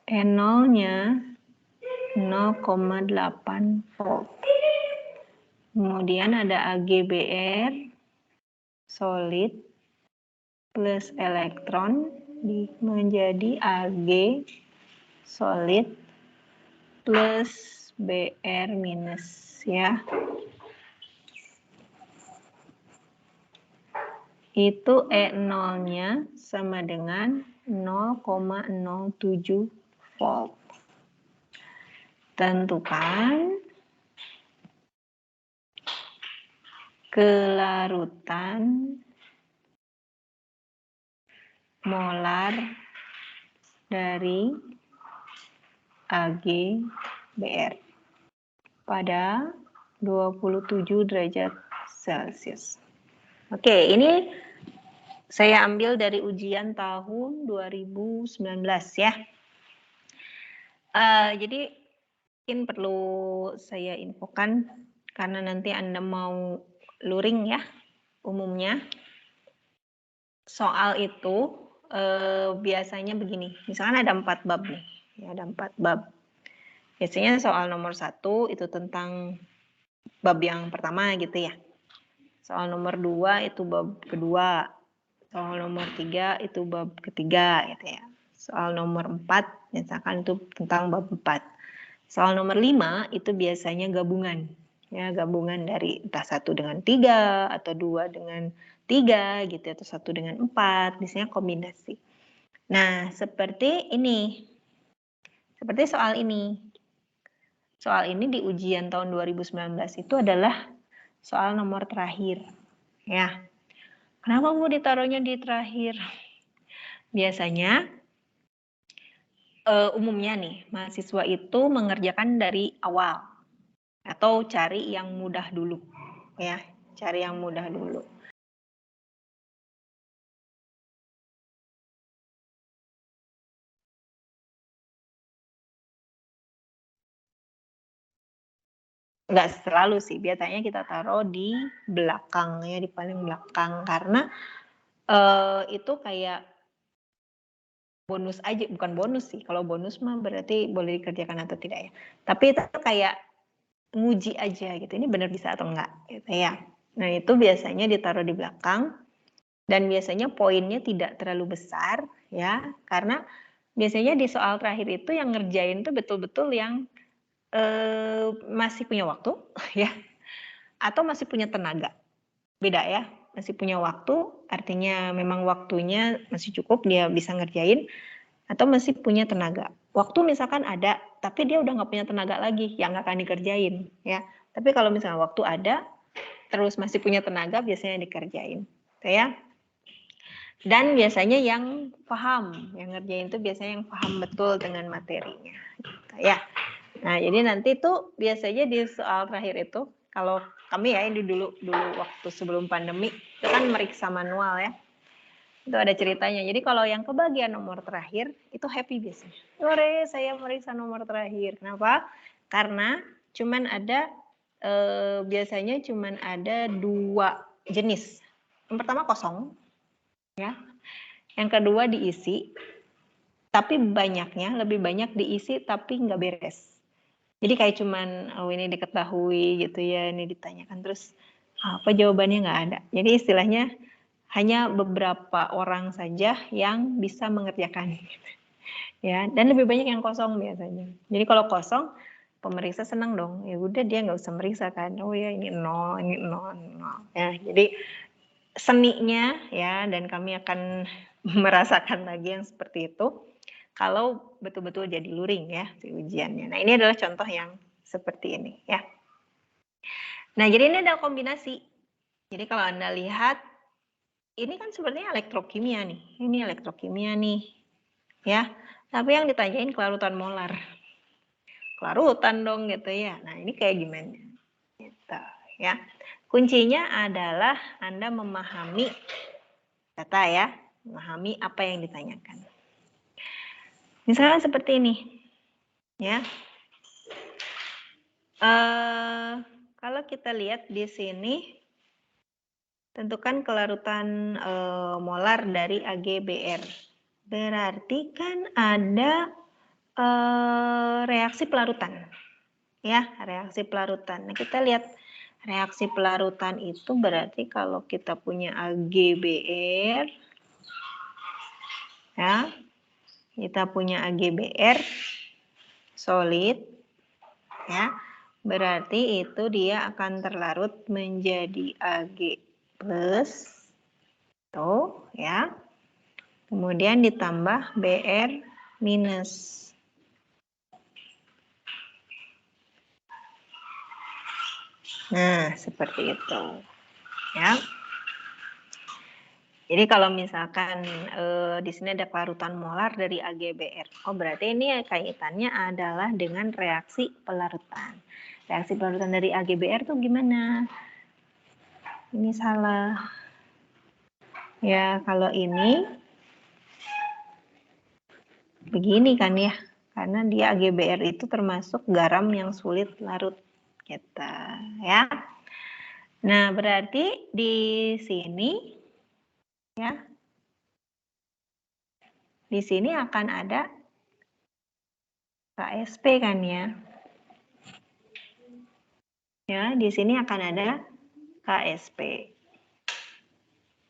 N0-nya 0,8 volt. Kemudian ada AgBr solid plus elektron menjadi Ag solid plus Br minus ya. Itu E0-nya sama dengan 0,07 volt. Tentukan kelarutan molar dari AgBr pada 27 derajat Celcius. Oke, ini saya ambil dari ujian tahun 2019 ya. Jadi mungkin perlu saya infokan karena nanti Anda mau luring ya umumnya. Soal itu biasanya begini, misalkan ada 4 bab nih, ya ada 4 bab. Biasanya soal nomor 1 itu tentang bab yang pertama gitu ya. Soal nomor 2 itu bab kedua. Soal nomor 3 itu bab ketiga gitu ya. Soal nomor 4 misalkan itu tentang bab 4. Soal nomor 5 itu biasanya gabungan. Ya, gabungan dari entah 1 dengan 3 atau 2 dengan 3 gitu atau 1 dengan 4, biasanya kombinasi. Nah, seperti ini. Seperti soal ini. Soal ini di ujian tahun 2019 itu adalah soal nomor terakhir. Ya. Kenapa Bu ditaruhnya di terakhir? biasanya umumnya nih, mahasiswa itu mengerjakan dari awal atau cari yang mudah dulu, ya, cari yang mudah dulu. Nggak selalu sih, biasanya kita taruh di belakang ya, di paling belakang karena itu kayak bonus aja, bukan bonus sih. Kalau bonus mah berarti boleh dikerjakan atau tidak ya. Tapi itu kayak nguji aja gitu. Ini benar bisa atau enggak gitu ya. Nah, itu biasanya ditaruh di belakang dan biasanya poinnya tidak terlalu besar ya, karena biasanya di soal terakhir itu yang ngerjain tuh betul-betul yang masih punya waktu ya, atau masih punya tenaga. Beda ya, masih punya waktu artinya memang waktunya masih cukup dia bisa ngerjain, atau masih punya tenaga. Waktu misalkan ada, tapi dia udah nggak punya tenaga lagi, yang nggak akan dikerjain ya. Tapi kalau misalnya waktu ada, terus masih punya tenaga, biasanya dikerjain, ya. Dan biasanya yang paham, yang ngerjain itu biasanya yang paham betul dengan materinya, gitu ya. Nah, jadi nanti tuh biasanya di soal terakhir itu, kalau kami ya ini dulu waktu sebelum pandemi, itu kan meriksa manual ya. Itu ada ceritanya. Jadi kalau yang kebagian nomor terakhir, itu happy biasanya. Sore saya meriksa nomor terakhir. Kenapa? Karena cuman ada, biasanya cuman ada 2 jenis. Yang pertama kosong, ya. Yang kedua diisi, tapi banyaknya, lebih banyak diisi tapi nggak beres. Jadi kayak cuman, oh ini diketahui gitu ya, ini ditanyakan terus apa jawabannya nggak ada. Jadi istilahnya hanya beberapa orang saja yang bisa mengerjakan, ya. Dan lebih banyak yang kosong biasanya. Jadi kalau kosong, pemeriksa senang dong. Ya udah dia nggak usah meriksa kan. Oh ya ini 0, ini 0, 0. Ya, jadi seninya ya, dan kami akan merasakan lagi yang seperti itu kalau betul-betul jadi luring ya si ujiannya. Nah, ini adalah contoh yang seperti ini ya. Nah, jadi ini adalah kombinasi. Jadi kalau Anda lihat, ini kan sebenarnya elektrokimia nih. Ini elektrokimia nih. Ya. Tapi yang ditanyain kelarutan molar. Kelarutan dong gitu ya. Nah, ini kayak gimana? Gitu ya. Kuncinya adalah Anda memahami data ya, memahami apa yang ditanyakan. Misalnya seperti ini, ya. Kalau kita lihat di sini, tentukan kelarutan molar dari AgBr. Berarti kan ada reaksi pelarutan, ya, reaksi pelarutan. Nah, kita lihat reaksi pelarutan itu berarti kalau kita punya AgBr, ya. Kita punya AgBr solid, ya, berarti itu dia akan terlarut menjadi Ag plus, tuh ya, kemudian ditambah Br minus. Nah, seperti itu, ya. Jadi kalau misalkan di sini ada kelarutan molar dari AgBr, oh berarti ini kaitannya adalah dengan reaksi pelarutan. Reaksi pelarutan dari AgBr tuh gimana? Ini salah. Ya, kalau ini begini kan ya, karena dia AgBr itu termasuk garam yang sulit larut, gitu ya. Nah, berarti di sini ya, di sini akan ada KSP kan ya. Ya, di sini akan ada KSP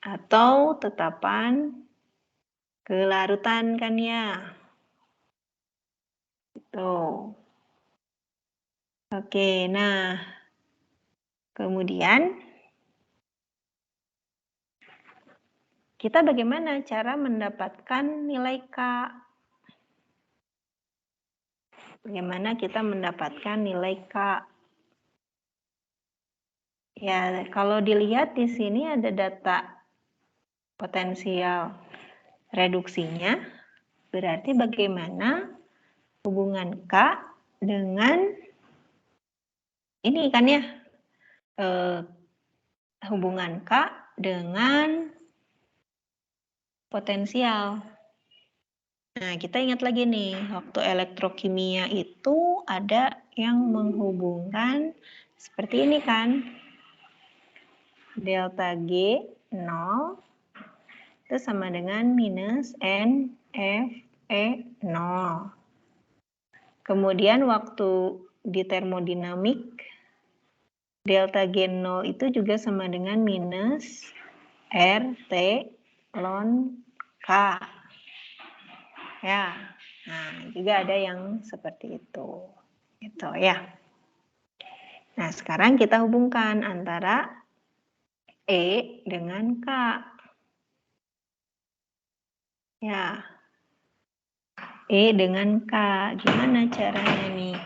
atau tetapan kelarutan kan ya. Gitu. Oke, nah kemudian kita bagaimana cara mendapatkan nilai K? Bagaimana kita mendapatkan nilai K? Ya, kalau dilihat di sini ada data potensial. reduksinya berarti bagaimana hubungan K dengan ini kan ya, hubungan K dengan potensial. Nah, kita ingat lagi nih, waktu elektrokimia itu ada yang menghubungkan seperti ini kan. Delta G 0 itu sama dengan minus NFE 0. Kemudian waktu di termodinamik, delta G0 itu juga sama dengan minus RT ln K. Ya, nah juga ada yang seperti itu. Gitu ya. Nah, sekarang kita hubungkan antara E dengan K. Ya. E dengan K. Gimana caranya nih?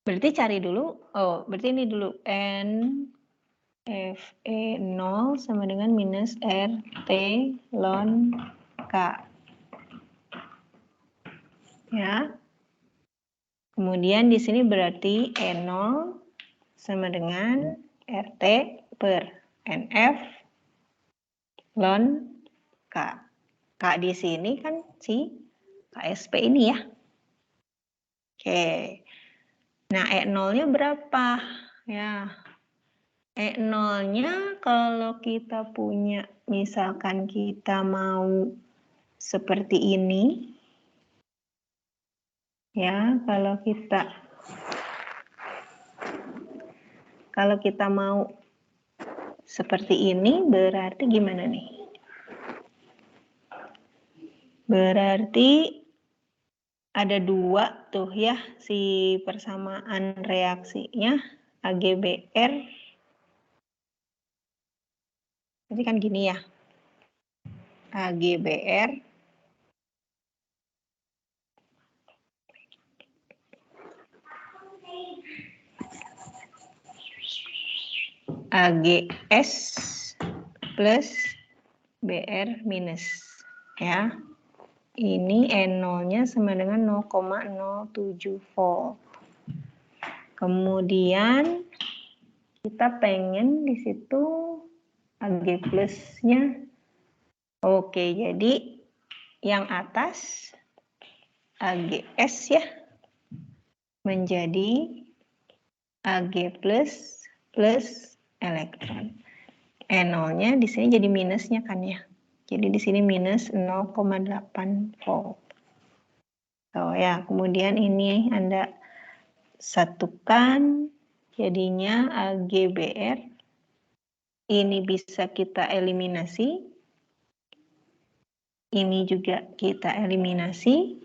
Berarti cari dulu, berarti ini dulu N Fe 0 sama dengan minus RT ln K. Ya. Kemudian di sini berarti E0 sama dengan RT per NF ln K. K di sini kan si KSP ini ya. Oke. Nah, E0-nya berapa? Ya. E0-nya kalau kita punya, misalkan kita mau seperti ini. Ya, kalau kita mau seperti ini berarti gimana nih? Berarti ada dua tuh ya si persamaan reaksinya AgBr. Jadi kan gini ya. AgBr AgS plus Br minus ya. Ini N0-nya sama dengan 0,07 volt. Kemudian kita pengen di situ Ag plusnya. Oke, jadi yang atas AgS ya menjadi Ag plus elektron. N0-nya di sini jadi minusnya kan ya. Jadi di sini minus 0,8 volt. So ya, kemudian ini Anda satukan jadinya AgBr. Ini bisa kita eliminasi. Ini juga kita eliminasi.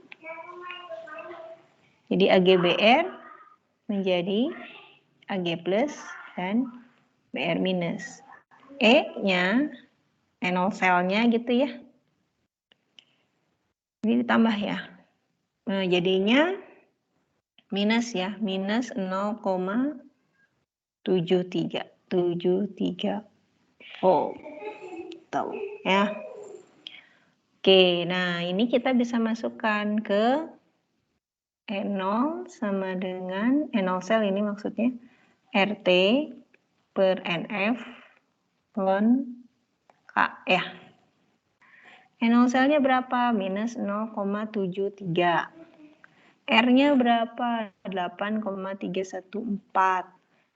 Jadi AgBr menjadi Ag plus dan Br minus. E-nya, N0 selnya gitu ya. Ini ditambah ya. Nah, jadinya minus ya, minus 0,73 volt. Tuh, ya. Oke, nah ini kita bisa masukkan ke E0 sama dengan E0 sel ini maksudnya RT per NF ln K ya. E0 selnya berapa? Minus 0,73. R-nya berapa? 8,314.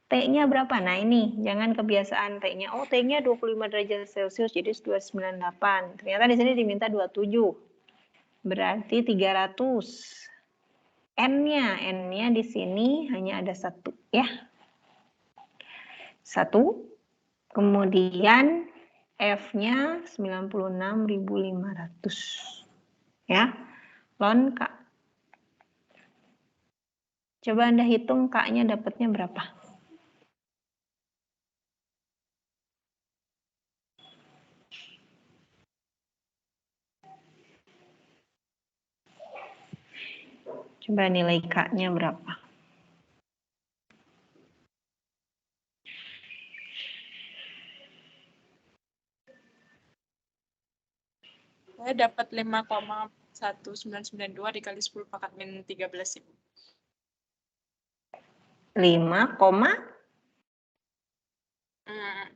T-nya berapa? Nah ini, jangan kebiasaan T-nya. Oh, T-nya 25 derajat Celcius, jadi 298. Ternyata di sini diminta 27. Berarti 300. N-nya di sini hanya ada 1 ya. 1. Kemudian F-nya 96.500. Ya. Ln K. Coba Anda hitung K-nya dapatnya berapa? Coba nilai K-nya berapa? Saya dapat 5,1992 dikali 10 pangkat min 13, Ibu. 5,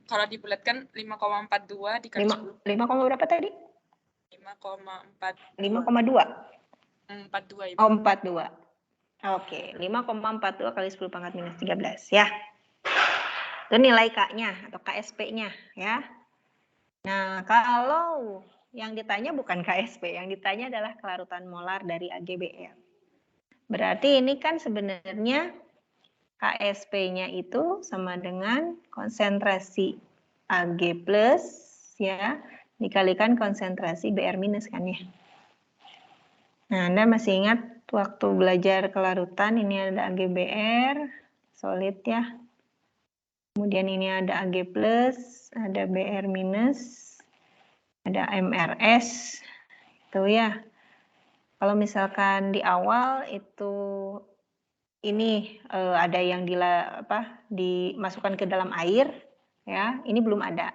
Kalau dibulatkan 5,42 dikali 10. 5, berapa tadi? 5,4. 5,2. 42, Ibu. Oh, 42. Oke, 5,42 kali 10 pangkat minus 13 ya. Itu nilai K-nya atau KSP-nya ya. Nah, kalau yang ditanya bukan KSP, yang ditanya adalah kelarutan molar dari AgBr. Berarti ini kan sebenarnya KSP-nya itu sama dengan konsentrasi Ag plus ya dikalikan konsentrasi Br minus kan ya. Nah, Anda masih ingat waktu belajar kelarutan ini ada AgBr solid ya. Kemudian ini ada Ag plus, ada Br minus, ada MRS itu ya. Kalau misalkan di awal itu ini ada yang dimasukkan ke dalam air ya, ini belum ada.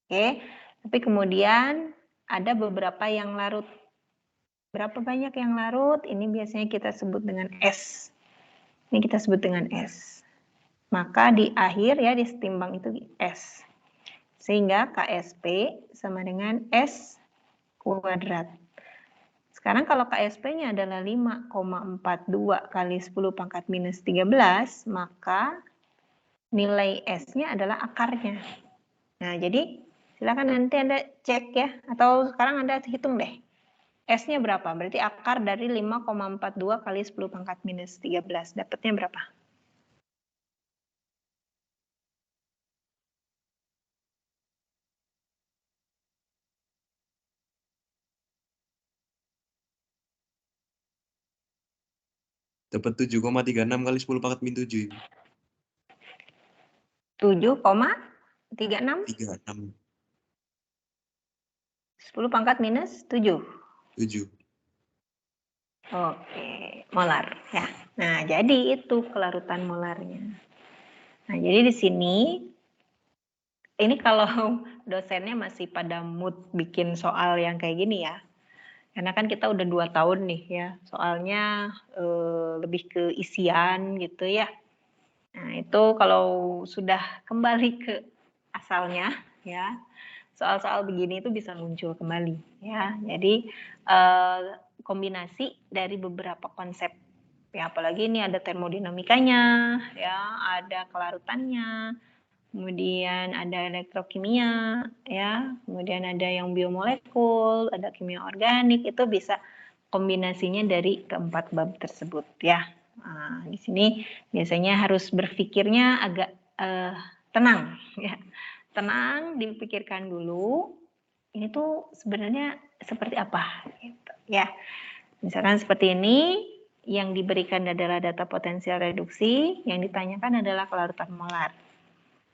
Oke. Tapi kemudian ada beberapa yang larut. Berapa banyak yang larut? Ini biasanya kita sebut dengan S. Ini kita sebut dengan S. Maka di akhir ya di setimbang itu S. Sehingga KSP sama dengan S kuadrat. Sekarang kalau KSP-nya adalah 5,42 kali 10 pangkat minus 13, maka nilai S-nya adalah akarnya. Nah, jadi silakan nanti Anda cek ya, atau sekarang Anda hitung deh. S-nya berapa? Berarti akar dari 5,42 kali 10 pangkat minus 13. Dapatnya berapa? Dapat 7,36 kali 10 pangkat min 7. 7,36? 36. 10 pangkat minus 7. 7. Oke, molar ya. Nah, jadi itu kelarutan molarnya. Nah, jadi di sini ini kalau dosennya masih pada mood bikin soal yang kayak gini ya. Karena kan kita udah 2 tahun nih ya, soalnya lebih ke isian gitu ya. Nah, itu kalau sudah kembali ke asalnya ya, soal-soal begini itu bisa muncul kembali ya. Jadi kombinasi dari beberapa konsep ya, apalagi ini ada termodinamikanya ya, ada kelarutannya, kemudian ada elektrokimia ya, kemudian ada yang biomolekul, ada kimia organik, itu bisa kombinasinya dari keempat bab tersebut ya. Nah, di sini biasanya harus berpikirnya agak tenang ya. Tenang, dipikirkan dulu ini tuh sebenarnya seperti apa gitu ya. Misalkan seperti ini, yang diberikan adalah data potensial reduksi, yang ditanyakan adalah kelarutan molar.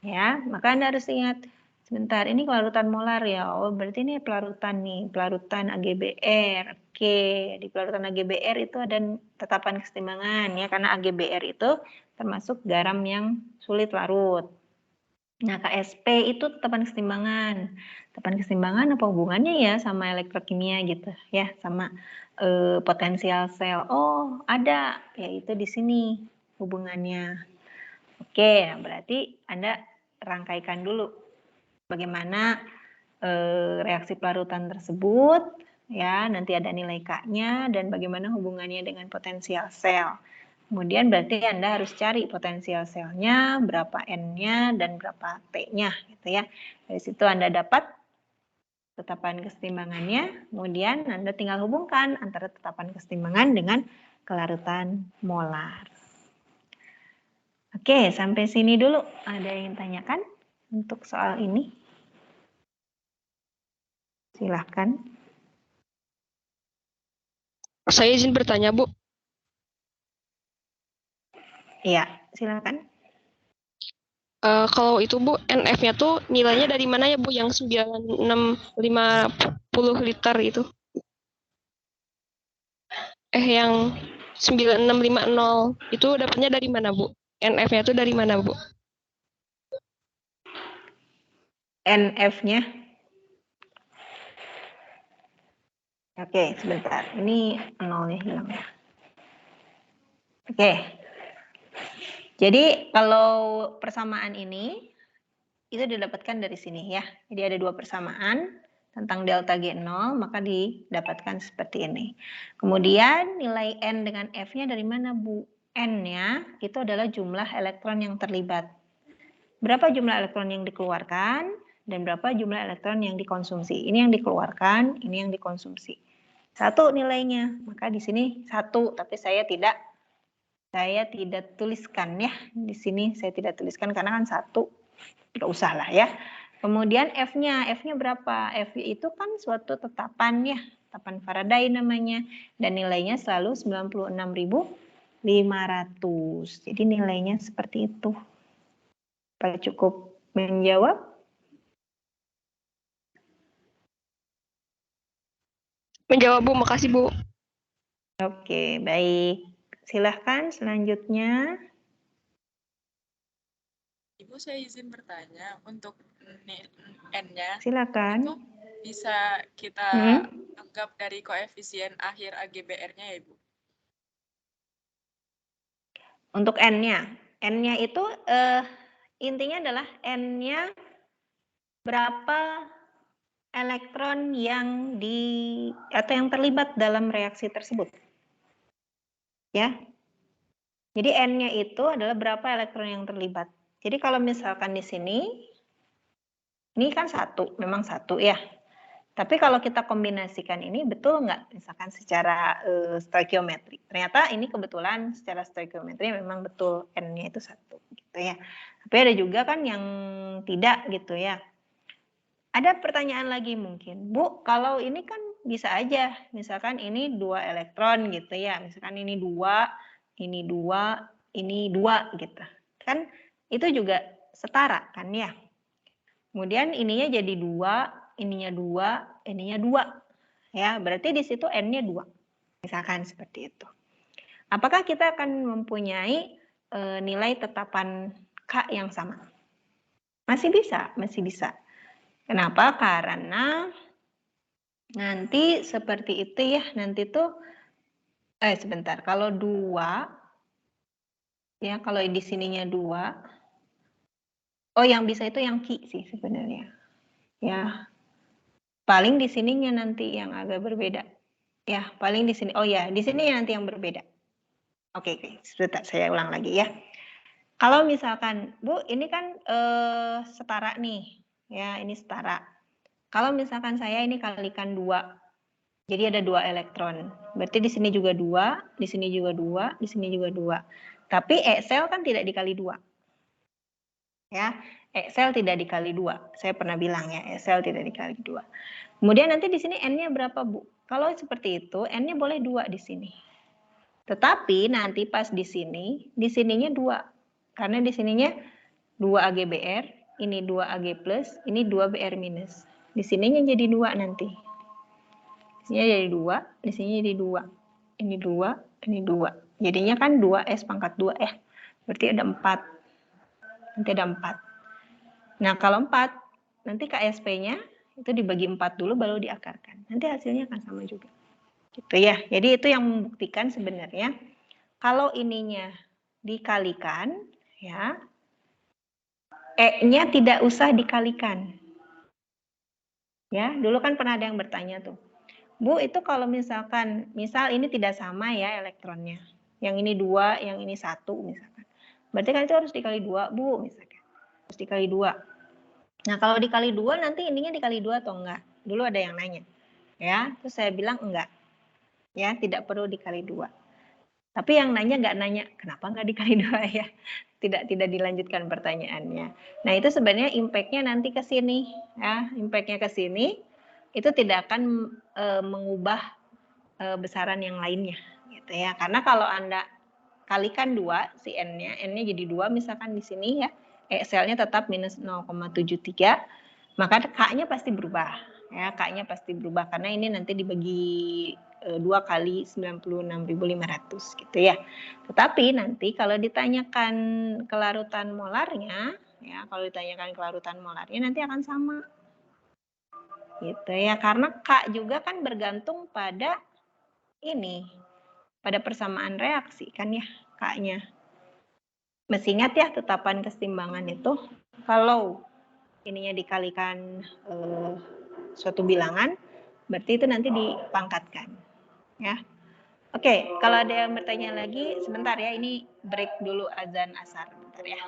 Ya, maka Anda harus ingat, sebentar ini kelarutan molar ya. Oh, berarti ini pelarutan nih, pelarutan AgBr. Oke, di pelarutan AgBr itu ada tetapan kesetimbangan ya, karena AgBr itu termasuk garam yang sulit larut. Nah, KSP itu tetapan kesetimbangan. Tetapan kesetimbangan apa hubungannya ya sama elektrokimia gitu ya, sama potensial sel. Oh, ada, yaitu di sini hubungannya. Oke, nah berarti Anda rangkaikan dulu bagaimana reaksi pelarutan tersebut ya, nanti ada nilai K-nya dan bagaimana hubungannya dengan potensial sel. Kemudian berarti Anda harus cari potensial selnya, berapa N-nya dan berapa T-nya gitu ya. Dari situ Anda dapat tetapan kesetimbangannya, kemudian Anda tinggal hubungkan antara tetapan kesetimbangan dengan kelarutan molar. Oke, sampai sini dulu. Ada yang tanyakan untuk soal ini? Silahkan. Saya izin bertanya, Bu. Iya, silahkan. Kalau itu, Bu, NF-nya tuh nilainya dari mana ya, Bu? Yang 9650 liter itu. Yang 9650 itu dapatnya dari mana, Bu? NF-nya itu dari mana, Bu? NF-nya? Oke, sebentar. Ini nolnya hilang. Oke. Jadi kalau persamaan ini itu didapatkan dari sini ya. Jadi ada dua persamaan tentang delta G0, maka didapatkan seperti ini. Kemudian nilai N dengan F-nya dari mana, Bu? N-nya itu adalah jumlah elektron yang terlibat. Berapa jumlah elektron yang dikeluarkan dan berapa jumlah elektron yang dikonsumsi. Ini yang dikeluarkan, ini yang dikonsumsi. 1 nilainya, maka di sini 1, tapi saya tidak tuliskan ya. Di sini saya tidak tuliskan karena kan 1, tidak usah lah ya. Kemudian F-nya berapa? F itu kan suatu tetapan ya, tetapan Faraday namanya, dan nilainya selalu 96.500. Jadi nilainya seperti itu. Apa cukup menjawab? Menjawab, Bu. Makasih, Bu. Oke, baik. Silahkan selanjutnya. Ibu, saya izin bertanya, untuk N-nya Silakan. itu bisa kita anggap dari koefisien akhir AGBR-nya ya, Ibu? Untuk N-nya. N-nya itu intinya adalah N-nya berapa elektron yang yang terlibat dalam reaksi tersebut. Ya. Jadi N-nya itu adalah berapa elektron yang terlibat. Jadi kalau misalkan di sini, ini kan 1, memang 1 ya. Tapi kalau kita kombinasikan ini betul nggak? Misalkan secara stoikiometri. Ternyata ini kebetulan secara stoikiometri memang betul N-nya itu 1 gitu ya. Tapi ada juga kan yang tidak gitu ya. Ada pertanyaan lagi mungkin, Bu, kalau ini kan bisa aja, misalkan ini 2 elektron gitu ya, misalkan ini 2, ini 2, ini 2 gitu. Kan itu juga setara kan ya. Kemudian ininya jadi 2, ininya 2, ininya 2. Ya, berarti di situ N-nya 2. Misalkan seperti itu. Apakah kita akan mempunyai nilai tetapan K yang sama? Masih bisa, masih bisa. Kenapa? Karena nanti seperti itu ya, nanti tuh sebentar, kalau 2 ya, kalau di sininya 2. Oh, yang bisa itu yang Ki sih sebenarnya. Ya. Paling di sininya nanti yang agak berbeda. Ya, paling di sini. Oh ya, di sini nanti yang berbeda. Oke, sebentar saya ulang lagi ya. Kalau misalkan, Bu, ini kan setara nih. Ya, ini setara. Kalau misalkan saya ini kalikan 2. Jadi ada 2 elektron. Berarti di sini juga 2, di sini juga 2, di sini juga 2. Tapi E-sel kan tidak dikali 2. Ya, E-sel tidak dikali 2. Saya pernah bilang ya, E-sel tidak dikali 2. Kemudian nanti di sini N-nya berapa, Bu? Kalau seperti itu, N-nya boleh 2 di sini. Tetapi nanti pas di sininya 2. Karena di sininya 2 AgBr, ini 2 Ag+, ini 2 Br-. Di sininya jadi 2 nanti. Di sini jadi 2, di sini jadi 2. Ini 2, ini 2. Jadinya kan 2S pangkat 2 ya. Berarti ada 4. Nanti ada 4. Nah, kalau 4, nanti KSP-nya itu dibagi 4 dulu baru diakarkan. Nanti hasilnya akan sama juga. Gitu ya. Jadi itu yang membuktikan sebenarnya kalau ininya dikalikan ya, E-nya tidak usah dikalikan. Ya, dulu kan pernah ada yang bertanya tuh. Bu, itu kalau misalkan, misal ini tidak sama ya elektronnya. Yang ini 2, yang ini 1 misalkan. Berarti kan itu harus dikali 2, Bu, misalkan. Harus dikali 2. Nah, kalau dikali 2 nanti ininya dikali 2 atau enggak? Dulu ada yang nanya. Ya, terus saya bilang enggak. Ya, tidak perlu dikali 2. Tapi yang nanya enggak nanya, kenapa enggak dikali 2 ya? Tidak dilanjutkan pertanyaannya. Nah, itu sebenarnya impact-nya nanti ke sini. Ya, impact-nya ke sini itu tidak akan mengubah besaran yang lainnya gitu ya. Karena kalau Anda kalikan 2 si N-nya jadi 2 misalkan di sini ya, E-selnya tetap minus 0,73, maka K-nya pasti berubah ya, K-nya pasti berubah karena ini nanti dibagi 2 kali 96.500 gitu ya. Tetapi nanti kalau ditanyakan kelarutan molarnya ya, kalau ditanyakan kelarutan molarnya nanti akan sama. Gitu ya, karena K juga kan bergantung pada ini, pada persamaan reaksi kan ya, K-nya. Mesti ingat ya tetapan kesetimbangan itu kalau ininya dikalikan suatu bilangan, berarti itu nanti dipangkatkan. Ya. Oke, kalau ada yang bertanya lagi, sebentar ya, ini break dulu azan asar. Bentar ya.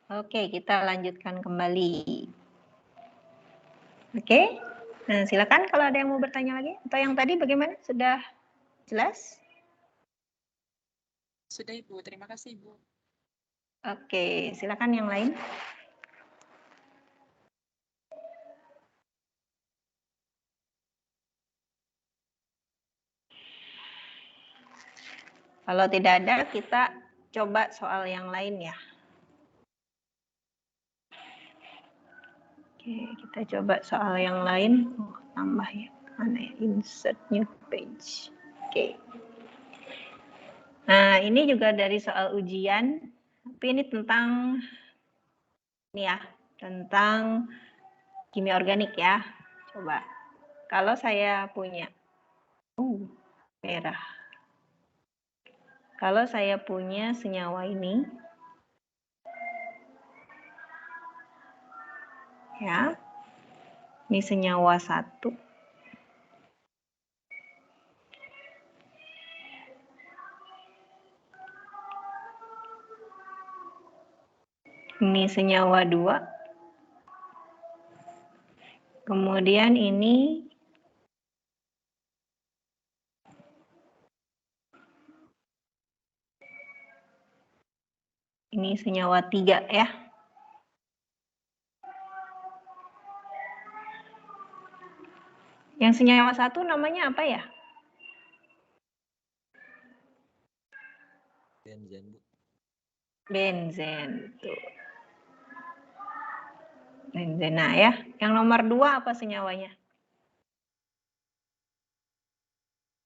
Oke, kita lanjutkan kembali. Oke, nah silakan kalau ada yang mau bertanya lagi. Atau yang tadi bagaimana? Sudah jelas? Sudah Ibu, terima kasih Ibu. Oke, silakan yang lain. Kalau tidak ada, kita coba soal yang lain ya. Oke, kita coba soal yang lain. Oh, tambah ya. Mana ya? Insert new page. Oke. Nah, ini juga dari soal ujian. Tapi ini tentang ini ya, tentang kimia organik ya. Coba. Kalau saya punya merah. Kalau saya punya senyawa ini, ya, ini senyawa 1. Ini senyawa 2. Kemudian ini senyawa 3 ya. Yang senyawa 1 namanya apa ya? Benzen, Bu. Benzen. Tuh. Benzena ya. Yang nomor 2 apa senyawanya?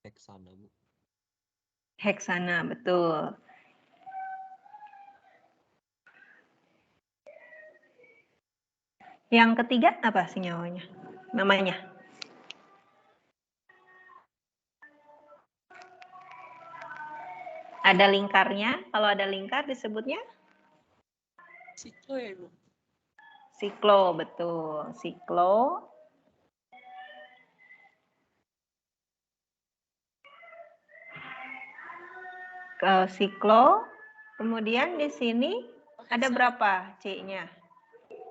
Heksana, Bu. Heksana, betul. Yang ketiga apa senyawanya? Namanya? Ada lingkarnya. Kalau ada lingkar disebutnya? Siklo ya Ibu. Siklo, betul. Siklo. Siklo. Kemudian di sini ada berapa C-nya?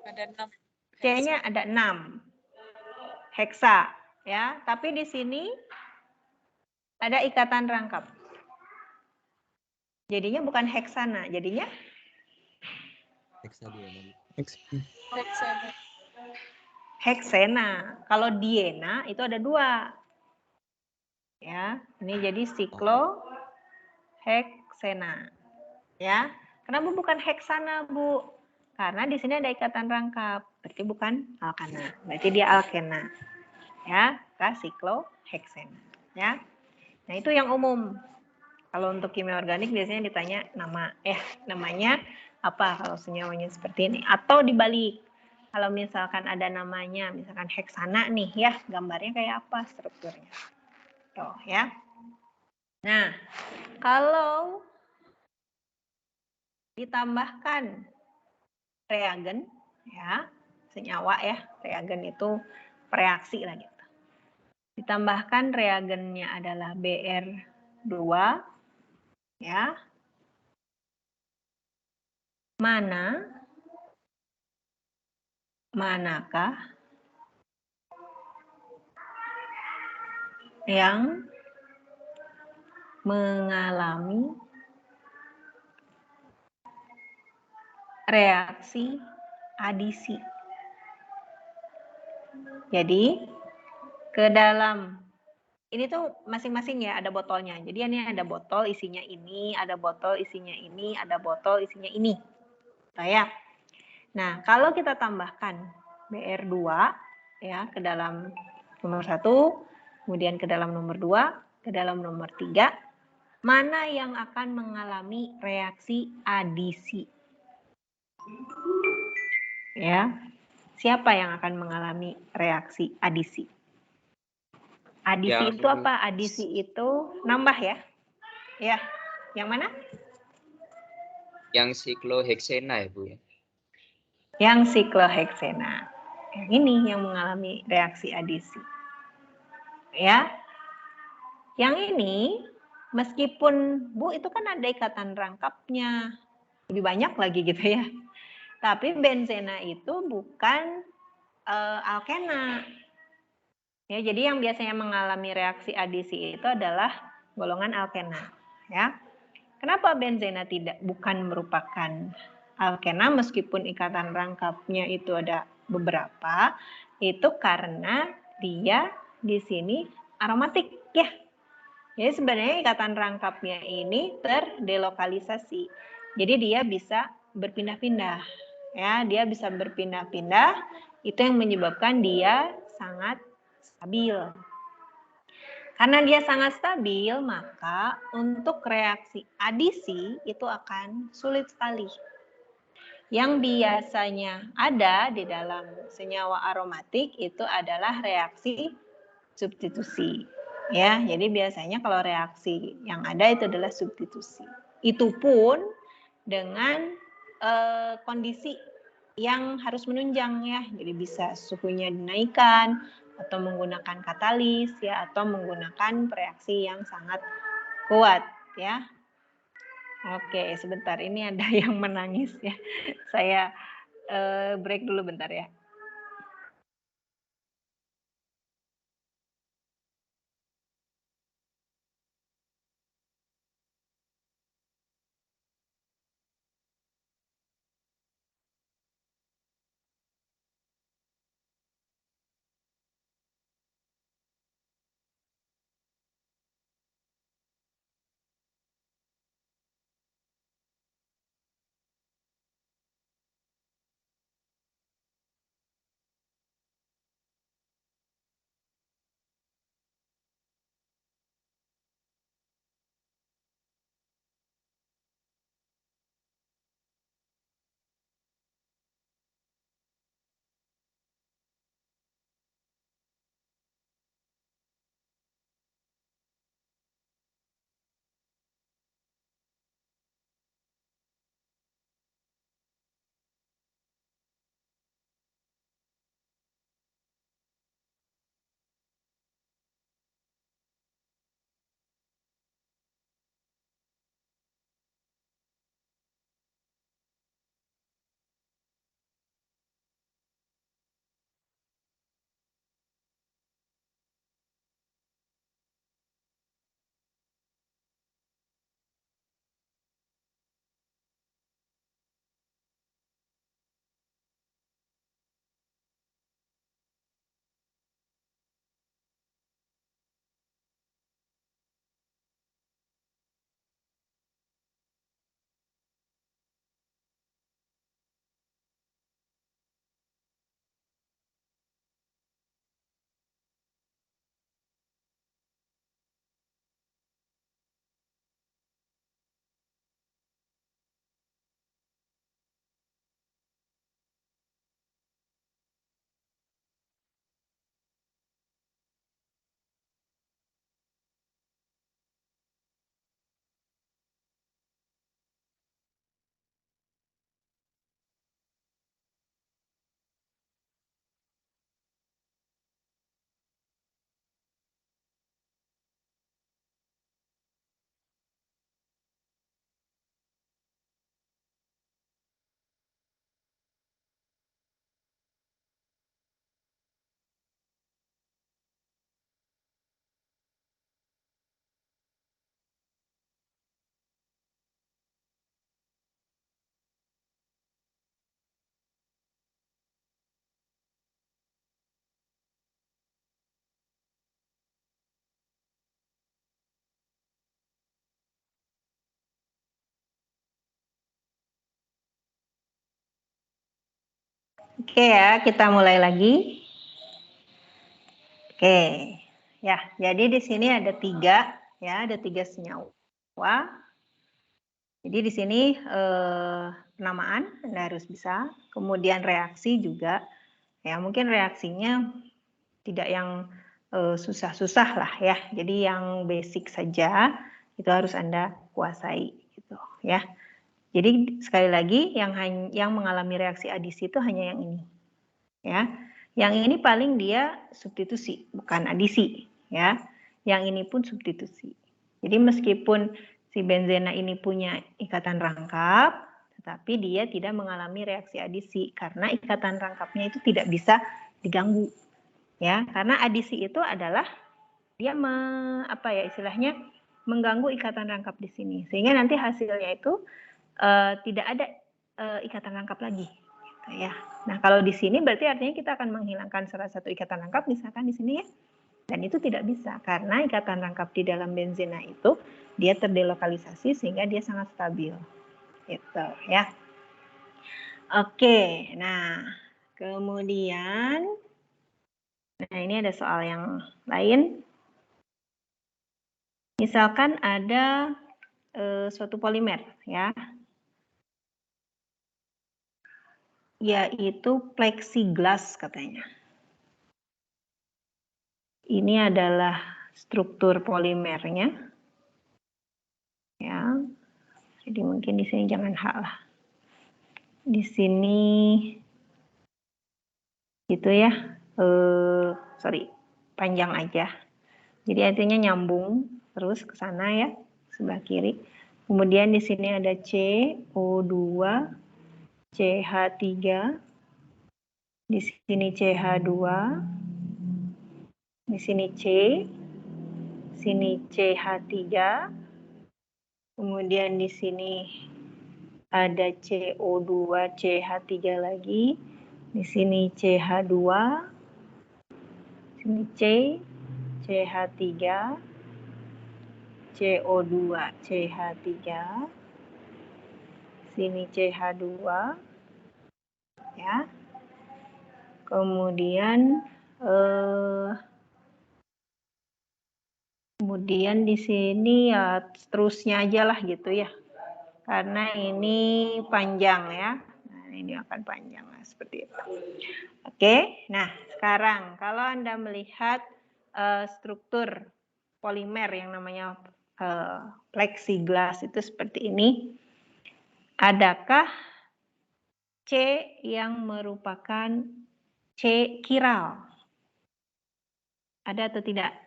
Ada 6. C-nya ada 6. Heksa, ya. Tapi di sini ada ikatan rangkap. Jadinya bukan heksana, jadinya Heksadena, Bu. Heksana. heksena. Kalau diena itu ada 2. Ya, ini jadi sikloheksena. Ya. Kenapa bukan heksana, Bu? Karena di sini ada ikatan rangkap. Berarti bukan alkana. Berarti dia alkena. Ya, sikloheksena. Ya. Nah, itu yang umum. Kalau untuk kimia organik biasanya ditanya nama. Namanya apa kalau senyawanya seperti ini. Atau dibalik. Kalau misalkan ada namanya, misalkan heksana nih ya, gambarnya kayak apa strukturnya. Tuh ya. Nah, kalau ditambahkan reagen ya, senyawa ya, reagen itu reaksi lah gitu. Ditambahkan reagennya adalah Br2 ya. Manakah yang mengalami reaksi adisi. Jadi ke dalam ini tuh masing-masing ya ada botolnya. Jadi ini ada botol isinya ini, ada botol isinya ini, ada botol isinya ini. Ya. Nah, kalau kita tambahkan Br2 ya ke dalam nomor 1, kemudian ke dalam nomor 2, ke dalam nomor 3, mana yang akan mengalami reaksi adisi? Ya. Siapa yang akan mengalami reaksi adisi? Adisi itu apa? Adisi itu nambah ya. Ya. Yang mana? Yang sikloheksena ya, Bu ya. Yang sikloheksena. Yang ini yang mengalami reaksi adisi. Ya. Yang ini meskipun Bu itu kan ada ikatan rangkapnya. Lebih banyak lagi gitu ya. Tapi benzena itu bukan alkena. Ya, jadi yang biasanya mengalami reaksi adisi itu adalah golongan alkena, ya. Kenapa benzena bukan merupakan alkena meskipun ikatan rangkapnya itu ada beberapa? Itu karena dia di sini aromatik, ya. Jadi sebenarnya ikatan rangkapnya ini terdelokalisasi. Jadi dia bisa berpindah-pindah, ya. Dia bisa berpindah-pindah. Itu yang menyebabkan dia sangat stabil. Karena dia sangat stabil, maka untuk reaksi adisi itu akan sulit sekali. Yang biasanya ada di dalam senyawa aromatik itu adalah reaksi substitusi. Ya, jadi biasanya kalau reaksi yang ada itu adalah substitusi. Itu pun dengan kondisi yang harus menunjang ya. Jadi bisa suhunya dinaikkan atau menggunakan katalis ya atau menggunakan reaksi yang sangat kuat ya. Oke, sebentar ini ada yang menangis ya. Saya break dulu bentar ya. Oke ya, kita mulai lagi. Oke, ya. Jadi di sini ada 3, ya, ada 3 senyawa. Jadi di sini penamaan Anda harus bisa, kemudian reaksi juga. Ya, mungkin reaksinya tidak yang susah-susah lah ya. Jadi yang basic saja itu harus Anda kuasai gitu ya. Jadi sekali lagi yang mengalami reaksi adisi itu hanya yang ini. Ya. Yang ini paling dia substitusi, bukan adisi ya. Yang ini pun substitusi. Jadi meskipun si benzena ini punya ikatan rangkap, tetapi dia tidak mengalami reaksi adisi karena ikatan rangkapnya itu tidak bisa diganggu. Ya, karena adisi itu adalah dia istilahnya mengganggu ikatan rangkap di sini. Sehingga nanti hasilnya itu tidak ada ikatan rangkap lagi gitu ya. Nah, kalau di sini berarti artinya kita akan menghilangkan salah satu ikatan rangkap misalkan di sini ya. Dan itu tidak bisa karena ikatan rangkap di dalam benzena itu dia terdelokalisasi sehingga dia sangat stabil. Gitu ya. Oke, nah kemudian ini ada soal yang lain. Misalkan ada suatu polimer ya. Yaitu plexiglass katanya. Ini adalah struktur polimernya. Ya. Jadi mungkin di sini jangan H lah. Di sini gitu ya. Panjang aja. Jadi artinya nyambung terus ke sana ya, sebelah kiri. Kemudian di sini ada CO2, CH3. Di sini CH2. Di sini C, sini CH3, kemudian di sini ada CO2, CH3 lagi, di sini CH2, sini C, CH3, CO2, CH3, sini CH2, ya. Kemudian di sini ya seterusnya aja lah gitu ya. Karena ini panjang ya. Nah, ini akan panjang lah seperti itu. Oke, nah sekarang kalau Anda melihat struktur polimer yang namanya plexiglass itu seperti ini. Adakah C yang merupakan C chiral? Ada atau tidak?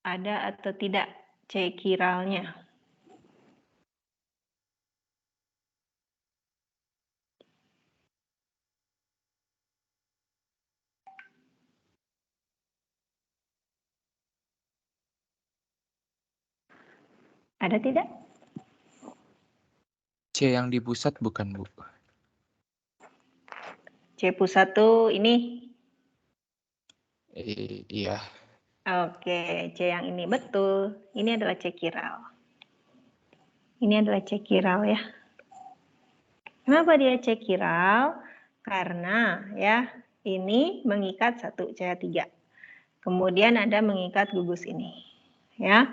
Ada atau tidak C chiralnya? Ada tidak? C yang di pusat bukan, Bu? C pusat tuh ini. Iya. Oke, C yang ini betul. Ini adalah C chiral. Ini adalah C chiral ya. Kenapa dia C chiral? Karena ya ini mengikat satu CH3. Kemudian ada mengikat gugus ini. Ya.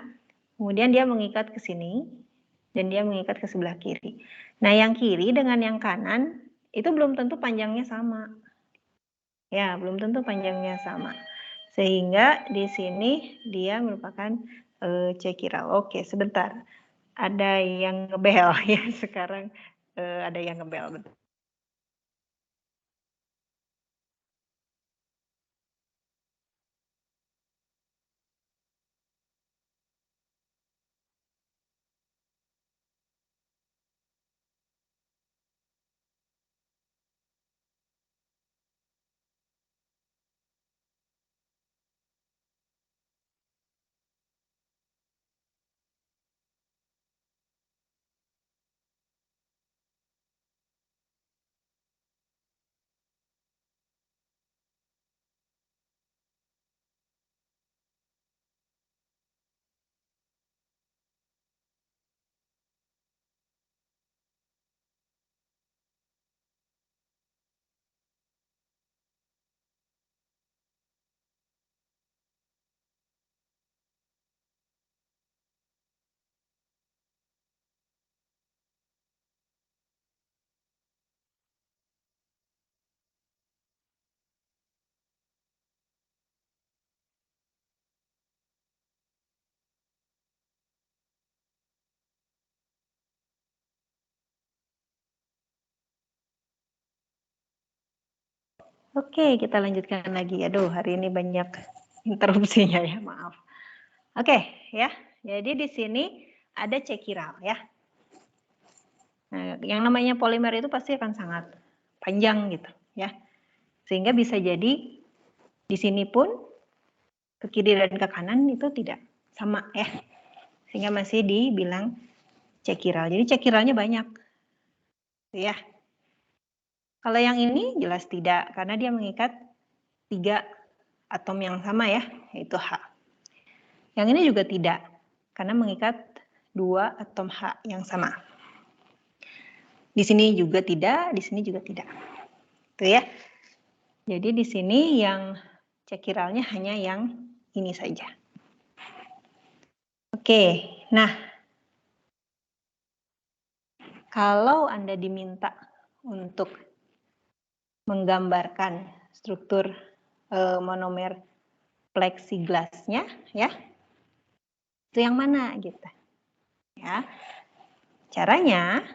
Kemudian dia mengikat ke sini dan dia mengikat ke sebelah kiri. Nah, yang kiri dengan yang kanan itu belum tentu panjangnya sama. Ya, belum tentu panjangnya sama. Sehingga di sini dia merupakan C chiral. Oke, sebentar. Ada yang ngebel ya sekarang ada yang ngebel betul. Oke, kita lanjutkan lagi. Aduh, hari ini banyak interupsinya ya, maaf. Oke, ya. Jadi di sini ada cekiral ya. Nah, yang namanya polimer itu pasti akan sangat panjang gitu ya. Sehingga bisa jadi di sini pun ke kiri dan ke kanan itu tidak sama ya. Sehingga masih dibilang cekiral. Jadi cekiralnya banyak. Ya. Kalau yang ini jelas tidak karena dia mengikat 3 atom yang sama ya, yaitu H. Yang ini juga tidak karena mengikat 2 atom H yang sama. Di sini juga tidak, di sini juga tidak. Itu ya. Jadi di sini yang cekiralnya hanya yang ini saja. Oke, nah kalau Anda diminta untuk menggambarkan struktur monomer plexiglassnya ya, itu yang mana gitu ya. Caranya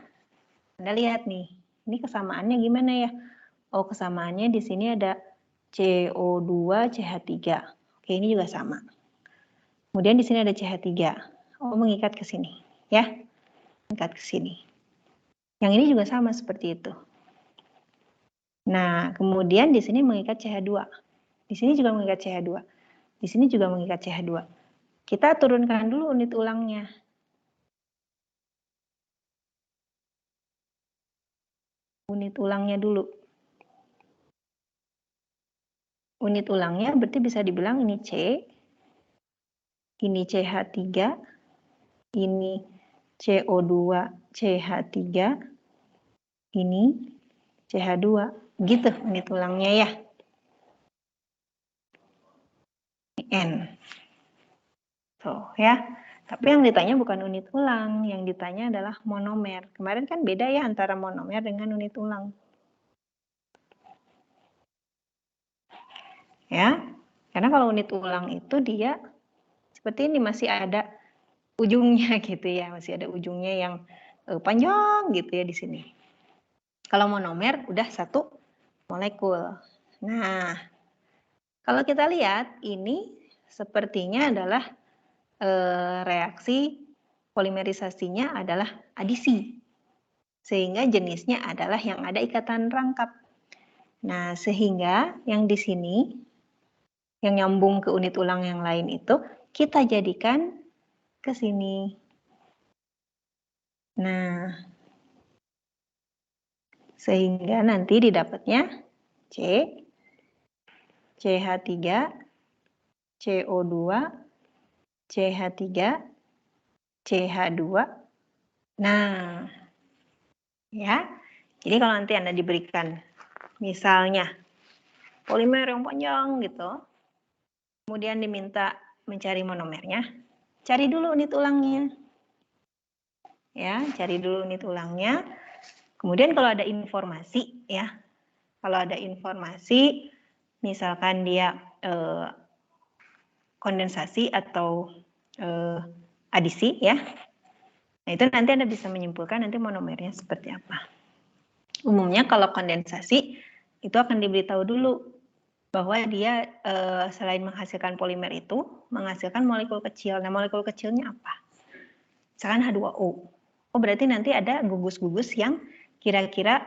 Anda lihat nih, ini kesamaannya gimana ya? Oh, kesamaannya di sini ada CO2 CH3. Oke, ini juga sama. Kemudian di sini ada CH3. Oh, mengikat ke sini ya. Mengikat ke sini. Yang ini juga sama seperti itu. Nah, kemudian di sini mengikat CH2. Di sini juga mengikat CH2. Di sini juga mengikat CH2. Kita turunkan dulu unit ulangnya. Unit ulangnya dulu. Unit ulangnya berarti bisa dibilang ini C, ini CH3, ini CO2 CH3, ini CH2. Gitu unit ulangnya ya. N. Tuh ya. Tapi yang ditanya bukan unit ulang, yang ditanya adalah monomer. Kemarin kan beda ya antara monomer dengan unit ulang. Ya. Karena kalau unit ulang itu dia seperti ini masih ada ujungnya gitu ya, masih ada ujungnya yang panjang gitu ya di sini. Kalau monomer udah satu molekul. Nah, kalau kita lihat ini sepertinya adalah reaksi polimerisasinya adalah adisi. Sehingga jenisnya adalah yang ada ikatan rangkap. Nah, sehingga yang di sini yang nyambung ke unit ulang yang lain itu kita jadikan ke sini. Nah, sehingga nanti didapatnya C, CH3, CO2, CH3, CH2. Nah, ya. Jadi kalau nanti Anda diberikan misalnya polimer yang panjang gitu, kemudian diminta mencari monomernya, cari dulu unit ulangnya. Ya, cari dulu unit ulangnya. Kemudian kalau ada informasi ya, kalau ada informasi misalkan dia kondensasi atau adisi ya. Nah, itu nanti Anda bisa menyimpulkan nanti monomernya seperti apa. Umumnya kalau kondensasi itu akan diberitahu dulu bahwa dia selain menghasilkan polimer itu menghasilkan molekul kecil. Nah, molekul kecilnya apa? Misalkan H2O. Oh, berarti nanti ada gugus-gugus yang kira-kira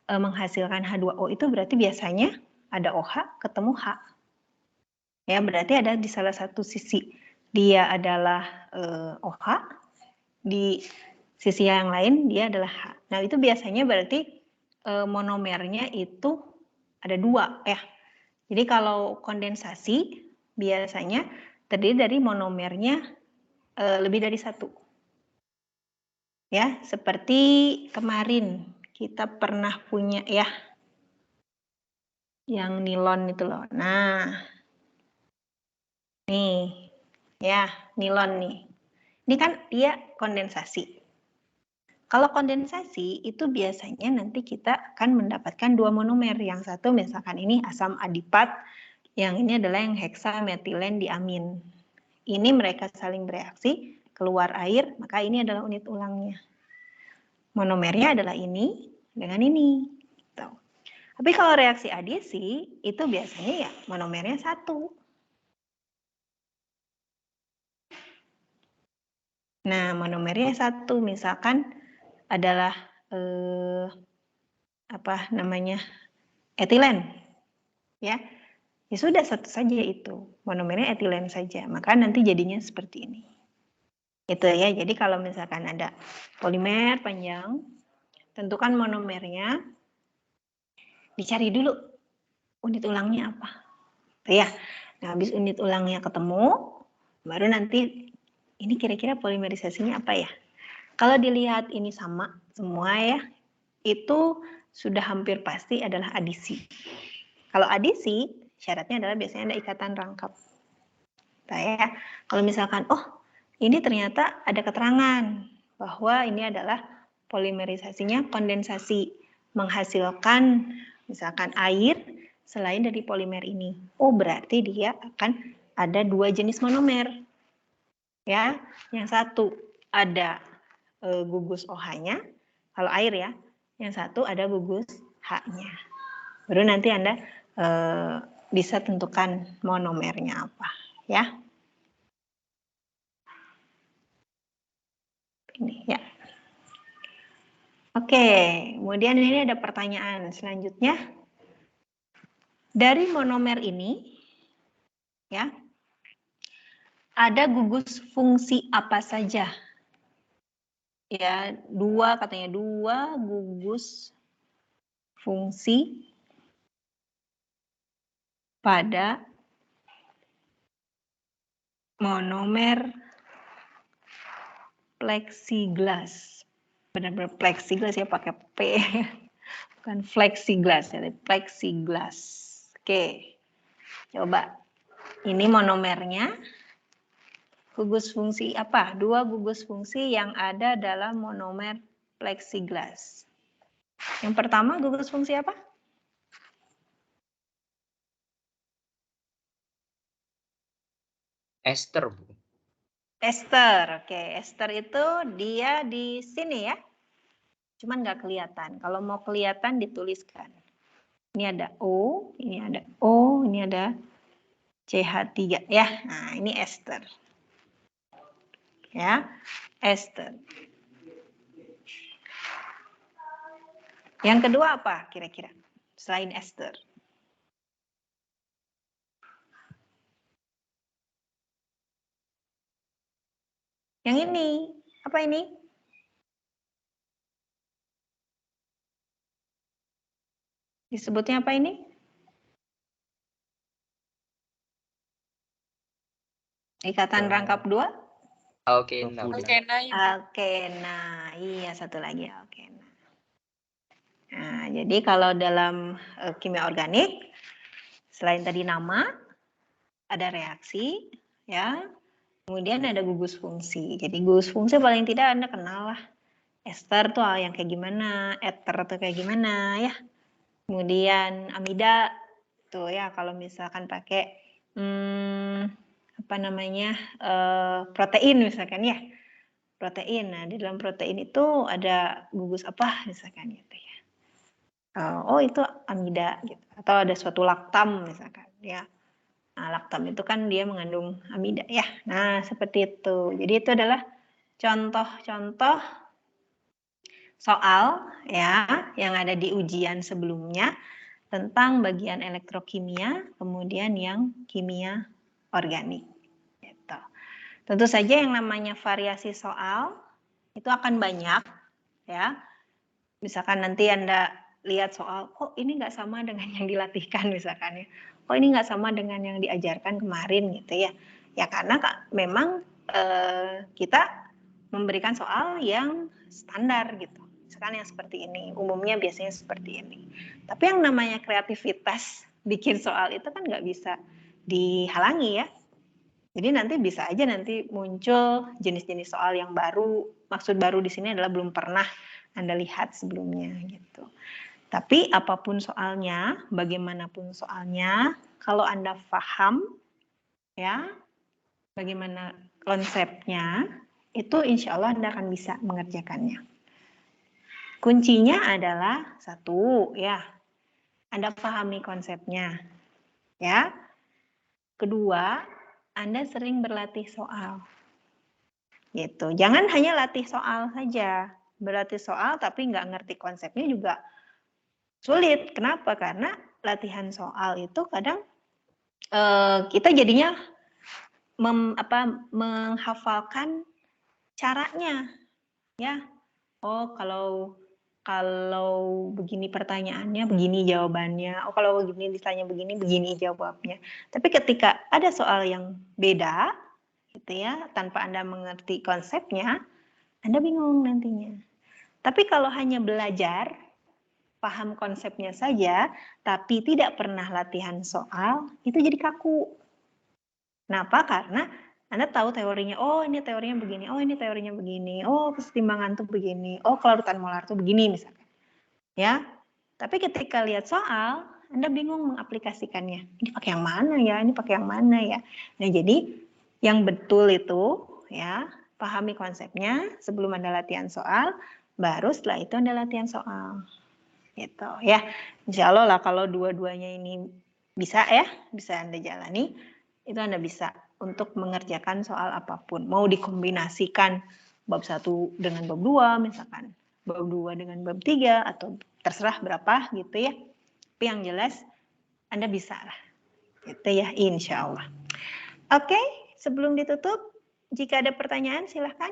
menghasilkan H2O itu berarti biasanya ada OH ketemu H. Ya, berarti ada di salah satu sisi dia adalah OH, di sisi yang lain dia adalah H. Nah, itu biasanya berarti monomernya itu ada 2 ya. Jadi kalau kondensasi biasanya terdiri dari monomernya lebih dari 1. Ya, seperti kemarin kita pernah punya ya yang nilon itu loh. Nah, nih ya nilon nih. Ini kan dia kondensasi. Kalau kondensasi itu biasanya nanti kita akan mendapatkan 2 monomer. Yang satu misalkan ini asam adipat, yang ini adalah yang heksametilen diamin. Ini mereka saling bereaksi, keluar air, maka ini adalah unit ulangnya. Monomernya adalah ini dengan ini. Tapi kalau reaksi adisi itu biasanya ya monomernya 1. Nah, monomernya 1 misalkan adalah apa namanya? Etilen. Ya. Ya sudah, 1 saja itu. Monomernya etilen saja. Maka nanti jadinya seperti ini. Itu ya. Jadi kalau misalkan ada polimer panjang, tentukan monomernya, dicari dulu unit ulangnya apa. Ya. Nah, habis unit ulangnya ketemu, baru nanti ini kira-kira polimerisasinya apa ya? Kalau dilihat ini sama semua ya, itu sudah hampir pasti adalah adisi. Kalau adisi, syaratnya adalah biasanya ada ikatan rangkap. Nah, ya. Kalau misalkan, oh ini ternyata ada keterangan bahwa ini adalah polimerisasinya kondensasi, menghasilkan misalkan air selain dari polimer ini. Oh berarti dia akan ada 2 jenis monomer. Ya, yang satu ada gugus OH-nya, kalau air ya, yang satu ada gugus H-nya. Baru nanti Anda bisa tentukan monomernya apa, ya. Ini ya. Oke, kemudian ini ada pertanyaan selanjutnya. Dari monomer ini, ya, ada gugus fungsi apa saja? Ya, katanya 2 gugus fungsi pada monomer plexiglass. Benar-benar plexiglass ya, pakai P. Bukan plexiglass, ya, plexiglass. Oke. Coba. Ini monomernya. Gugus fungsi apa? 2 gugus fungsi yang ada dalam monomer plexiglass. Yang pertama gugus fungsi apa? Ester, Bu. Ester. Oke, ester itu dia di sini ya. Cuman nggak kelihatan. Kalau mau kelihatan dituliskan. Ini ada O, ini ada O, ini ada CH3 ya. Nah, ini ester. Ya, ester. Yang kedua apa kira-kira? Selain ester. Yang ini, apa ini? Disebutnya apa ini? Ikatan rangkap 2? Alkena. Alkena, Ibu. Alkena. Iya, satu lagi alkena. Nah, jadi kalau dalam kimia organik, selain tadi nama, ada reaksi, ya. Kemudian ada gugus fungsi. Jadi gugus fungsi paling tidak Anda kenal lah. Ester tuh yang kayak gimana, ether tuh kayak gimana ya. Kemudian amida tuh ya kalau misalkan pakai apa namanya protein misalkan ya. Protein. Nah, di dalam protein itu ada gugus apa misalkan gitu ya. Oh, itu amida gitu. Atau ada suatu laktam misalkan ya. Nah, laktam itu kan dia mengandung amida ya. Nah, seperti itu. Jadi itu adalah contoh-contoh soal ya yang ada di ujian sebelumnya tentang bagian elektrokimia, kemudian yang kimia organik. Gitu. Tentu saja yang namanya variasi soal itu akan banyak ya. Misalkan nanti Anda lihat soal, kok ini nggak sama dengan yang dilatihkan misalkan ya. Kok ini nggak sama dengan yang diajarkan kemarin gitu ya. Ya karena memang kita memberikan soal yang standar gitu. Misalkan yang seperti ini, umumnya biasanya seperti ini. Tapi yang namanya kreativitas bikin soal itu kan nggak bisa dihalangi ya. Jadi nanti bisa aja nanti muncul jenis-jenis soal yang baru. Maksud baru di sini adalah belum pernah Anda lihat sebelumnya gitu. Tapi apapun soalnya, bagaimanapun soalnya, kalau Anda paham ya bagaimana konsepnya, itu insya Allah Anda akan bisa mengerjakannya. Kuncinya adalah satu ya, Anda pahami konsepnya. Ya. Kedua, Anda sering berlatih soal. Gitu. Jangan hanya latih soal saja. Berlatih soal tapi nggak ngerti konsepnya juga sulit. Kenapa? Karena latihan soal itu kadang kita jadinya menghafalkan caranya. Ya. Oh, kalau begini pertanyaannya, begini jawabannya. Oh, kalau begini ditanya begini jawabnya. Tapi ketika ada soal yang beda, gitu ya, tanpa Anda mengerti konsepnya, Anda bingung nantinya. Tapi kalau hanya belajar, paham konsepnya saja, tapi tidak pernah latihan soal, itu jadi kaku. Kenapa? Karena Anda tahu teorinya, oh ini teorinya begini, oh ini teorinya begini, oh kesetimbangan tuh begini, oh kelarutan molar tuh begini misalkan. Ya, tapi ketika lihat soal, Anda bingung mengaplikasikannya. Ini pakai yang mana ya? Ini pakai yang mana ya? Nah, jadi yang betul itu ya, pahami konsepnya sebelum Anda latihan soal, baru setelah itu Anda latihan soal. Gitu ya. Insya Allah lah kalau dua-duanya ini bisa ya, bisa Anda jalani, itu Anda bisa untuk mengerjakan soal apapun. Mau dikombinasikan bab 1 dengan bab 2 misalkan. Bab 2 dengan bab 3 atau terserah berapa gitu ya. Tapi yang jelas Anda bisa lah. Gitu ya, insya Allah. Oke, sebelum ditutup, jika ada pertanyaan silahkan.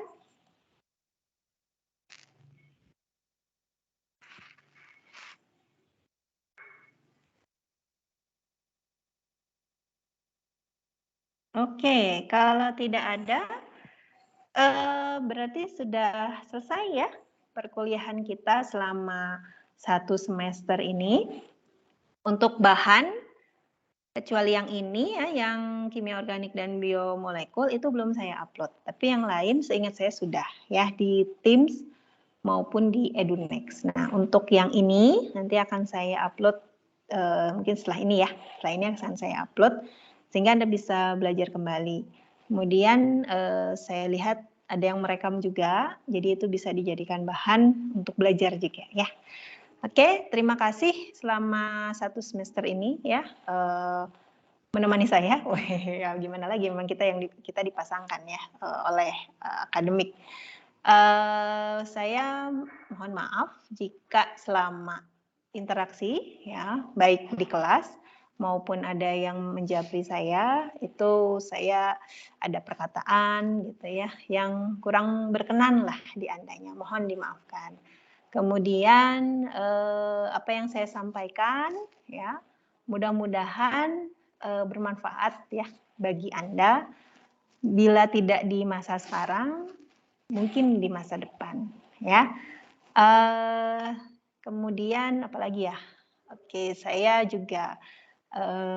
Oke, kalau tidak ada, berarti sudah selesai ya perkuliahan kita selama 1 semester ini. Untuk bahan, kecuali yang ini ya, yang kimia organik dan biomolekul itu belum saya upload. Tapi yang lain seingat saya sudah ya di Teams maupun di Edunext. Nah, untuk yang ini nanti akan saya upload mungkin setelah ini ya. Setelah ini akan saya upload sehingga Anda bisa belajar kembali. Kemudian saya lihat ada yang merekam juga, jadi itu bisa dijadikan bahan untuk belajar juga ya. Oke, terima kasih selama 1 semester ini ya menemani saya. Ya gimana lagi, memang kita dipasangkan ya oleh akademik. Saya mohon maaf jika selama interaksi ya, baik di kelas maupun ada yang menjapri saya, itu saya ada perkataan gitu ya yang kurang berkenan lah di Andanya, mohon dimaafkan. Kemudian apa yang saya sampaikan ya, mudah-mudahan bermanfaat ya bagi Anda. Bila tidak di masa sekarang, mungkin di masa depan ya. Kemudian apalagi ya? Oke, saya juga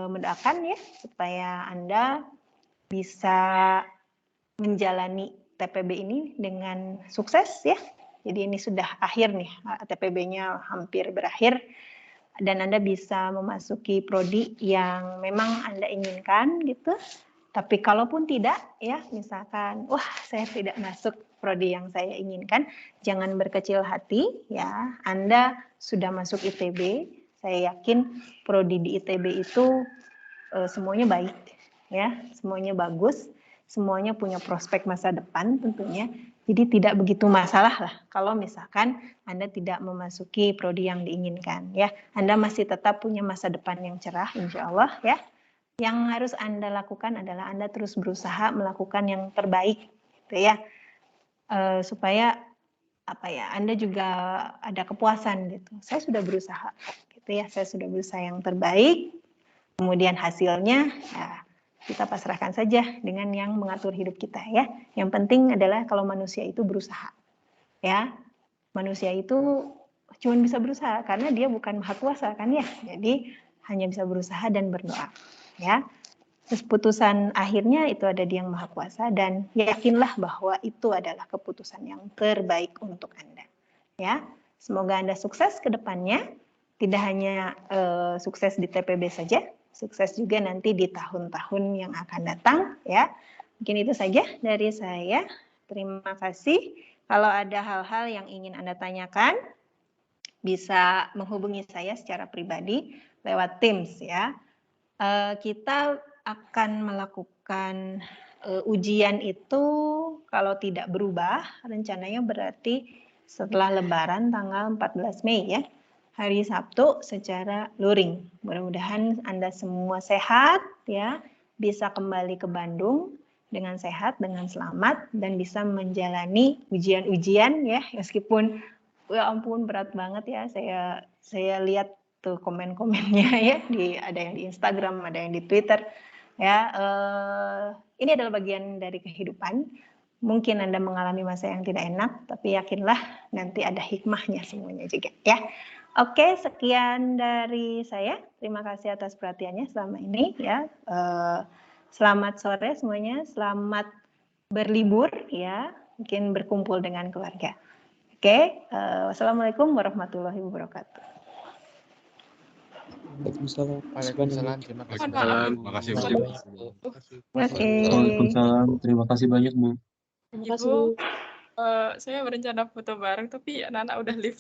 mendoakan ya supaya Anda bisa menjalani TPB ini dengan sukses ya. Jadi ini sudah akhir nih, TPB-nya hampir berakhir dan Anda bisa memasuki prodi yang memang Anda inginkan gitu. Tapi kalaupun tidak ya, misalkan wah saya tidak masuk prodi yang saya inginkan, jangan berkecil hati ya. Anda sudah masuk ITB, saya yakin prodi di ITB itu semuanya baik ya, semuanya bagus, semuanya punya prospek masa depan tentunya. Jadi tidak begitu masalah lah kalau misalkan Anda tidak memasuki prodi yang diinginkan ya. Anda masih tetap punya masa depan yang cerah insya Allah ya. Yang harus Anda lakukan adalah Anda terus berusaha melakukan yang terbaik gitu ya. Supaya apa ya, Anda juga ada kepuasan gitu. Saya sudah berusaha gitu ya. Saya sudah berusaha yang terbaik. Kemudian hasilnya ya kita pasrahkan saja dengan yang mengatur hidup kita ya. Yang penting adalah kalau manusia itu berusaha. Ya. Manusia itu cuma bisa berusaha karena dia bukan maha kuasa kan ya. Jadi hanya bisa berusaha dan berdoa. Ya. Terus putusan akhirnya itu ada di yang maha kuasa dan yakinlah bahwa itu adalah keputusan yang terbaik untuk Anda. Ya. Semoga Anda sukses ke depannya. Tidak hanya sukses di TPB saja, sukses juga nanti di tahun-tahun yang akan datang ya. Mungkin itu saja dari saya. Terima kasih. Kalau ada hal-hal yang ingin Anda tanyakan, bisa menghubungi saya secara pribadi lewat Teams ya. Kita akan melakukan ujian itu kalau tidak berubah, rencananya berarti setelah Lebaran tanggal 14 Mei ya, hari Sabtu secara luring. Mudah-mudahan Anda semua sehat ya, bisa kembali ke Bandung dengan sehat, dengan selamat, dan bisa menjalani ujian-ujian ya, meskipun ya ampun berat banget ya, saya lihat tuh komen-komennya ya, ada yang di Instagram, ada yang di Twitter ya. Ini adalah bagian dari kehidupan. Mungkin Anda mengalami masa yang tidak enak, tapi yakinlah nanti ada hikmahnya semuanya juga ya. Oke, sekian dari saya. Terima kasih atas perhatiannya selama ini ya. Selamat sore semuanya, selamat berlibur ya, mungkin berkumpul dengan keluarga. Oke, wassalamualaikum warahmatullahi wabarakatuh. Waalaikumsalam. Terima kasih. Terima kasih, Bu. Oke. Waalaikumsalam. Terima kasih banyak, Bu. Ibu, saya berencana foto bareng tapi anak-anak udah live.